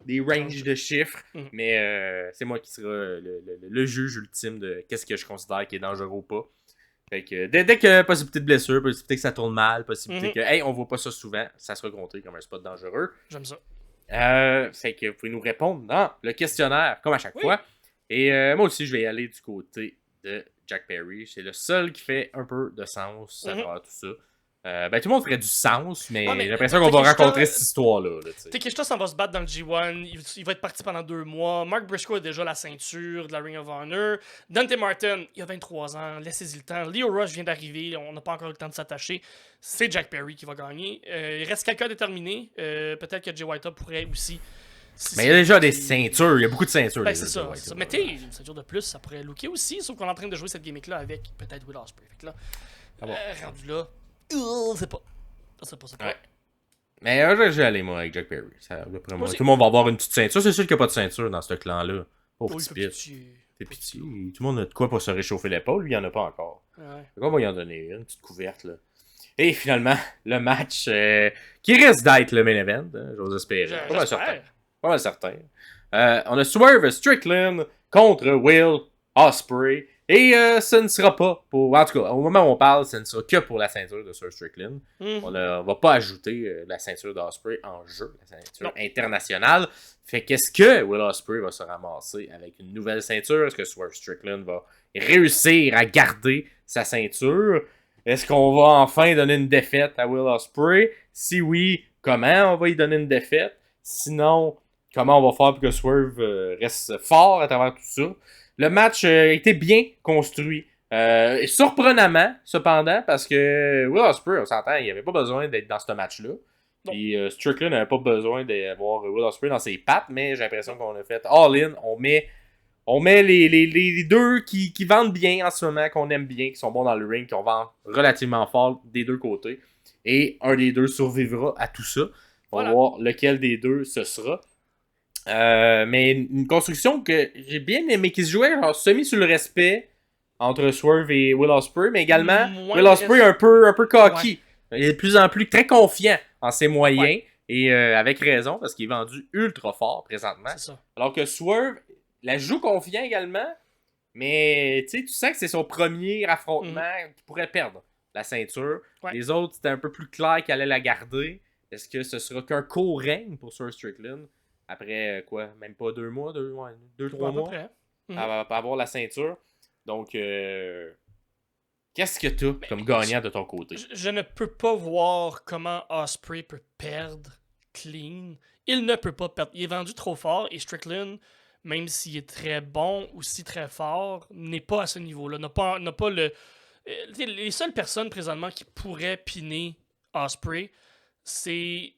des ranges de chiffres, mais c'est moi qui sera le juge ultime de qu'est-ce que je considère qui est dangereux ou pas. Fait que dès que possibilité de blessure, possibilité que ça tourne mal, possibilité que hey, on voit pas ça souvent, ça sera compté comme un spot dangereux. J'aime ça. Fait que vous pouvez nous répondre dans le questionnaire, comme à chaque fois. Et moi aussi, je vais y aller du côté de Jack Perry. C'est le seul qui fait un peu de sens à travers tout ça. Tout le monde ferait du sens, mais j'ai l'impression qu'on va rencontrer cette histoire-là. Takeshita s'en va se battre dans le G1. Il va être parti pendant 2 mois. Mark Briscoe a déjà la ceinture de la Ring of Honor. Dante Martin, il a 23 ans. Laissez-y le temps. Lio Rush vient d'arriver. On n'a pas encore eu le temps de s'attacher. C'est Jack Perry qui va gagner. Il reste quelqu'un déterminé. Peut-être que Jay White pourrait aussi. Mais il y a déjà des ceintures. Il y a beaucoup de ceintures. C'est ça. Mais une ceinture de plus, ça pourrait looker aussi. Sauf qu'on est en train de jouer cette gimmick-là avec peut-être Will Ospreay. Fait que là, rendu là. C'est pas. Ouais. Mais je vais aller, moi, avec Jack Perry. D'après moi, tout le monde va avoir une petite ceinture. C'est sûr qu'il n'y a pas de ceinture dans ce clan-là. Pauvre petit pitch. C'est petit. Tout le monde a de quoi pour se réchauffer l'épaule. Lui, il n'y en a pas encore. Donc, on va y en donner une petite couverte. Là. Et finalement, le match qui risque d'être le main event, hein, j'ose espérer. Pas mal certain. Pas mal certain. On a Swerve Strickland contre Will Ospreay. Et ce ne sera pas pour... En tout cas, au moment où on parle, ce ne sera que pour la ceinture de Swerve Strickland. On va pas ajouter la ceinture d'Ospreay en jeu, la ceinture internationale. Fait qu'est-ce que Will Ospreay va se ramasser avec une nouvelle ceinture? Est-ce que Swerve Strickland va réussir à garder sa ceinture? Est-ce qu'on va enfin donner une défaite à Will Ospreay? Si oui, comment on va y donner une défaite? Sinon, comment on va faire pour que Swerve reste fort à travers tout ça? Le match a été bien construit. Surprenamment, cependant, parce que Will Ospreay, on s'entend, il n'y avait pas besoin d'être dans ce match-là. Puis Strickland n'avait pas besoin d'avoir Will Ospreay dans ses pattes, mais j'ai l'impression qu'on a fait all-in. On met les deux qui vendent bien en ce moment, qu'on aime bien, qui sont bons dans le ring, qu'on vend relativement fort des deux côtés. Et un des deux survivra à tout ça. On va voir lequel des deux ce sera. Mais une construction que j'ai bien aimé, qui se jouait genre semi sur le respect entre Swerve et Will Ospreay, mais également Will Ospreay un peu cocky. Ouais. Il est de plus en plus très confiant en ses moyens, et avec raison, parce qu'il est vendu ultra fort présentement. C'est ça. Alors que Swerve la joue confiant également, mais tu sens que c'est son premier affrontement qu'il pourrait perdre la ceinture. Ouais. Les autres, c'était un peu plus clair qu'il allait la garder. Est-ce que ce sera qu'un court règne pour Swerve Strickland? Après, quoi, même pas 2 mois, 2-3 mois, à avoir la ceinture. Donc, qu'est-ce que tu as comme gagnant de ton côté? Je ne peux pas voir comment Ospreay peut perdre clean. Il ne peut pas perdre. Il est vendu trop fort et Strickland, même s'il est très bon ou si très fort, n'est pas à ce niveau-là. N'a pas le... Les seules personnes présentement qui pourraient piner Ospreay, c'est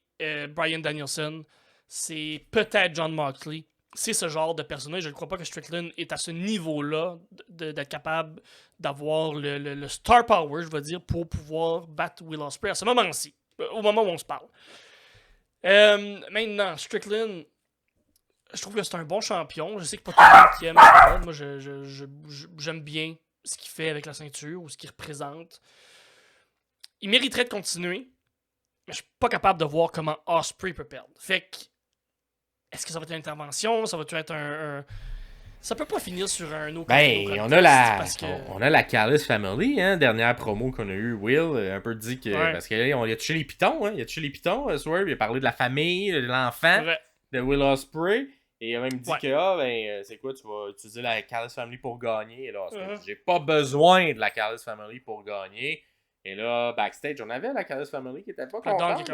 Bryan Danielson, c'est peut-être Jon Moxley. C'est ce genre de personnage. Je ne crois pas que Strickland est à ce niveau-là d'être capable d'avoir le star power, je vais dire, pour pouvoir battre Will Ospreay à ce moment-ci, au moment où on se parle. Maintenant, Strickland, je trouve que c'est un bon champion. Je sais que pas tout le monde qui aime Strickland. Moi, j'aime bien ce qu'il fait avec la ceinture ou ce qu'il représente. Il mériterait de continuer, mais je suis pas capable de voir comment Ospreay peut perdre. Fait que, est-ce que ça va être une intervention? Ça va être un... Ça peut pas finir sur un autre. On a la Callis Family, hein, dernière promo qu'on a eue. Will un peu dit que. Ouais. Parce qu'il a touché les pitons, hein. Il a touché les pitons, Swerve. Il a parlé de la famille, de l'enfant de Will Ospreay. Et il a même dit que, c'est quoi, tu vas utiliser la Callis Family pour gagner. Et là, j'ai pas besoin de la Callis Family pour gagner. Et là, backstage, on avait la Callis Family qui était pas contente.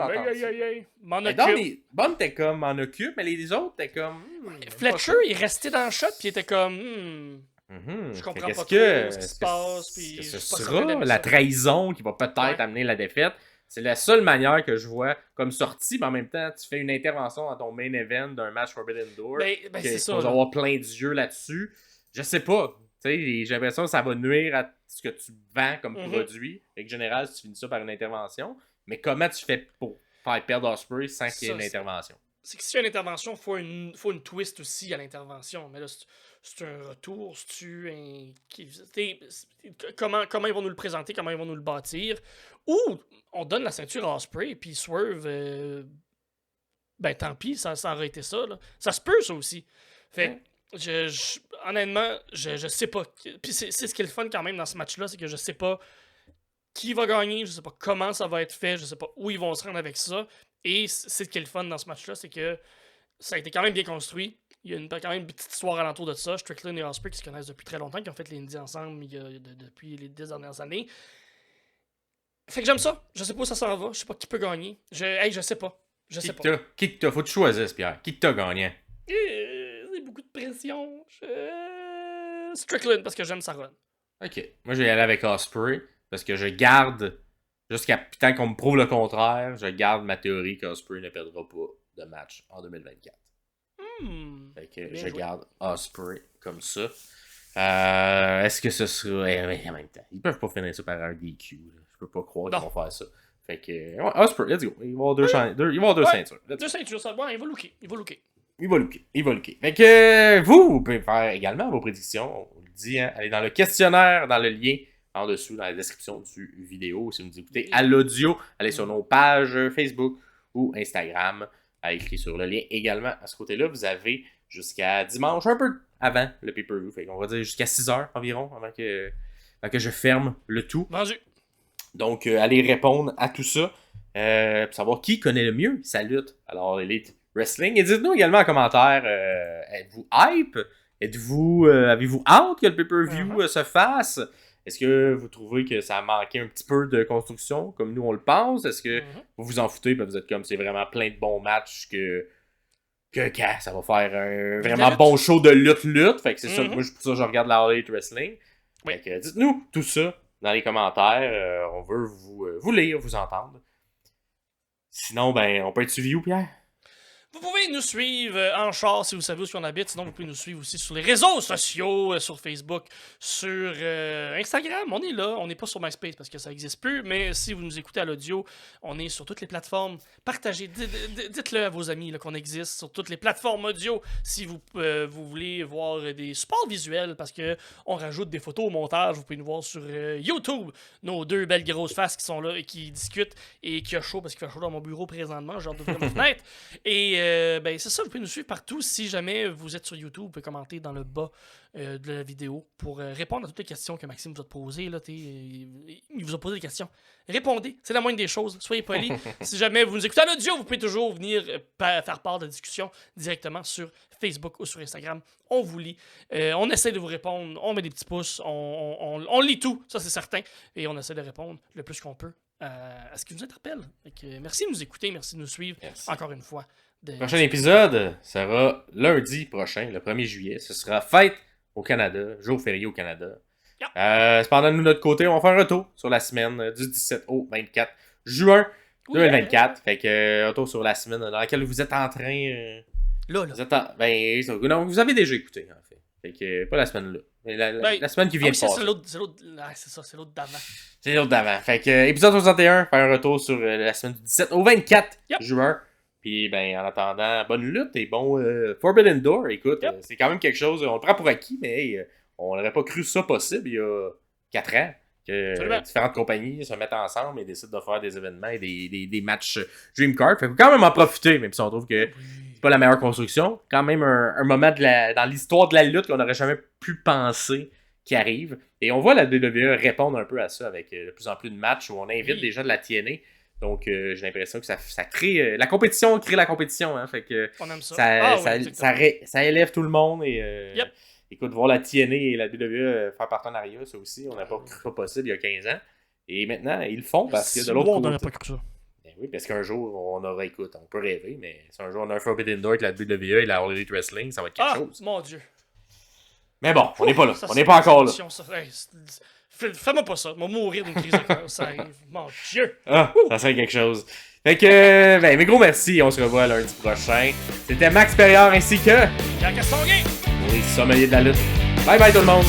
Bon, t'es comme m'en occupe, mais les autres, t'es comme... Fletcher, il restait dans le shot, puis il était comme... Je comprends pas trop ce qui se passe. Puis ce sera la trahison qui va peut-être amener la défaite. C'est la seule manière que je vois comme sortie, mais en même temps, tu fais une intervention dans ton main event d'un match Forbidden Door. C'est ça. Tu vas avoir plein d'yeux là-dessus. Je sais pas. J'ai l'impression que ça va nuire à ce que tu vends comme produit. En général, si tu finis ça par une intervention. Mais comment tu fais pour faire perdre Ospreay sans qu'il y ait une intervention? C'est que s'il y a une intervention, il faut une twist aussi à l'intervention. Mais là, c'est un retour, comment ils vont nous le présenter, comment ils vont nous le bâtir. Ou on donne la ceinture à Ospreay, puis Swerve, tant pis, ça aurait été ça. Là. Ça se peut, ça aussi. Fait honnêtement, je sais pas. Puis c'est ce qui est le fun quand même dans ce match-là, c'est que je sais pas qui va gagner, je sais pas comment ça va être fait, je sais pas où ils vont se rendre avec ça. Et c'est ce qui est le fun dans ce match-là, c'est que ça a été quand même bien construit. Il y a quand même une petite histoire alentour de ça. Strickland et Ospreay qui se connaissent depuis très longtemps, qui ont fait les Indies ensemble depuis les 10 dernières années. Fait que j'aime ça. Je sais pas où ça s'en va. Je sais pas qui peut gagner. Je sais pas. Je sais pas. Qui que t'as? Faut que tu choisisses, Pierre. Qui que t'as gagné? C'est beaucoup de pression. Strickland, parce que j'aime sa run. Ok. Moi, je vais y aller avec Ospreay, parce que je garde, jusqu'à tant qu'on me prouve le contraire, je garde ma théorie qu'Ospreay ne perdra pas de match en 2024. Fait que je garde Ospreay comme ça. Est-ce que ce sera... en même temps, ils peuvent pas finir ça par un DQ. Là. Je peux pas croire qu'ils vont faire ça. Fait que... Ospreay, let's go. Ils vont avoir deux ceintures. Deux ceintures, ça va. Il va looker. Il va looker. Fait que vous pouvez faire également vos prédictions. On le dit, hein, allez dans le questionnaire, dans le lien en dessous dans la description du vidéo. Si vous nous écoutez à l'audio, allez sur nos pages Facebook ou Instagram. Cliquez sur le lien également à ce côté-là. Vous avez jusqu'à dimanche, un peu avant le pay-per-view. Fait qu'on va dire jusqu'à 6h environ avant que je ferme le tout. Vendu. Donc, allez répondre à tout ça. Pour savoir qui connaît le mieux sa lutte. Alors, Elite Wrestling. Et dites-nous également en commentaire, êtes-vous hype? Avez-vous hâte que le pay-per-view se fasse? Est-ce que vous trouvez que ça a manqué un petit peu de construction, comme nous on le pense? Est-ce que vous vous en foutez, puis vous êtes comme, c'est vraiment plein de bons matchs que ça va faire un vraiment bon show de lutte. Fait que c'est ça, moi, pour ça que je regarde la Elite Wrestling. Oui. Fait que dites-nous tout ça dans les commentaires. On veut vous lire, vous entendre. Sinon, ben, on peut être suivi où, Pierre? Vous pouvez nous suivre en char si vous savez où on habite. Sinon, vous pouvez nous suivre aussi sur les réseaux sociaux, sur Facebook, sur Instagram. On est là. On n'est pas sur MySpace parce que ça n'existe plus. Mais si vous nous écoutez à l'audio, on est sur toutes les plateformes. Partagez. Dites-le à vos amis là, qu'on existe sur toutes les plateformes audio. Si vous voulez voir des supports visuels parce qu'on rajoute des photos au montage, vous pouvez nous voir sur YouTube. Nos deux belles grosses faces qui sont là et qui discutent et qui a chaud parce qu'il fait chaud dans mon bureau présentement. J'ai hâte d'ouvrir ma fenêtre. Et ben c'est ça, vous pouvez nous suivre partout. Si jamais vous êtes sur YouTube, vous pouvez commenter dans le bas de la vidéo pour répondre à toutes les questions que Maxime vous a posées. Là, il vous a posé des questions. Répondez, c'est la moindre des choses. Soyez polis. Si jamais vous nous écoutez en audio, vous pouvez toujours venir faire part de la discussion directement sur Facebook ou sur Instagram. On vous lit. On essaie de vous répondre. On met des petits pouces. On lit tout, ça c'est certain. Et on essaie de répondre le plus qu'on peut à ce qui nous interpelle. Merci de nous écouter, merci de nous suivre. Encore une fois. Le prochain épisode sera lundi prochain, le 1er juillet. Ce sera fête au Canada, jour férié au Canada. Yep. Cependant, nous, de notre côté, on va faire un retour sur la semaine du 17 au 24 juin 2024. Fait que retour sur la semaine dans laquelle vous êtes en train... Là. Non, vous avez déjà écouté, en fait. Fait que pas la semaine là. Mais la semaine qui vient de passer. C'est l'autre d'avant. C'est l'autre d'avant. Fait que épisode 61, faire un retour sur la semaine du 17 au 24 juin. Puis, ben, en attendant, bonne lutte et bon Forbidden Door. Écoute, c'est quand même quelque chose, on le prend pour acquis, mais on n'aurait pas cru ça possible il y a 4 ans. Que différentes compagnies se mettent ensemble et décident de faire des événements et des matchs Dream Card. Fait qu'il faut quand même en profiter, même si on trouve que c'est pas la meilleure construction. Quand même un moment dans l'histoire de la lutte qu'on n'aurait jamais pu penser qui arrive. Et on voit la WWE répondre un peu à ça avec de plus en plus de matchs où on invite des gens de la TNA. Donc, j'ai l'impression que ça crée... la compétition crée la compétition. Hein, fait que on aime ça. Ça élève tout le monde. Et écoute, voir la TNA et la WWE faire partenariat, ça aussi, on n'a pas cru ça possible il y a 15 ans. Et maintenant, ils le font parce que de l'autre côté... on n'aurait pas cru ça. Ben oui, parce qu'un jour, on aura... Écoute, on peut rêver, mais si un jour on a un Forbidden Door avec la WWE et la All Elite Wrestling, ça va être quelque chose. Mon Dieu. Mais bon, on n'est pas là. On n'est pas encore là. Fais-moi pas ça. On va mourir d'une crise de cœur. Ça arrive. Mon Dieu. Ça serait quelque chose. Fait que, ben, mes gros merci. On se revoit lundi prochain. C'était Max Perriard ainsi que... Pierre Castonguay. Pour les sommeliers de la lutte. Bye bye tout le monde.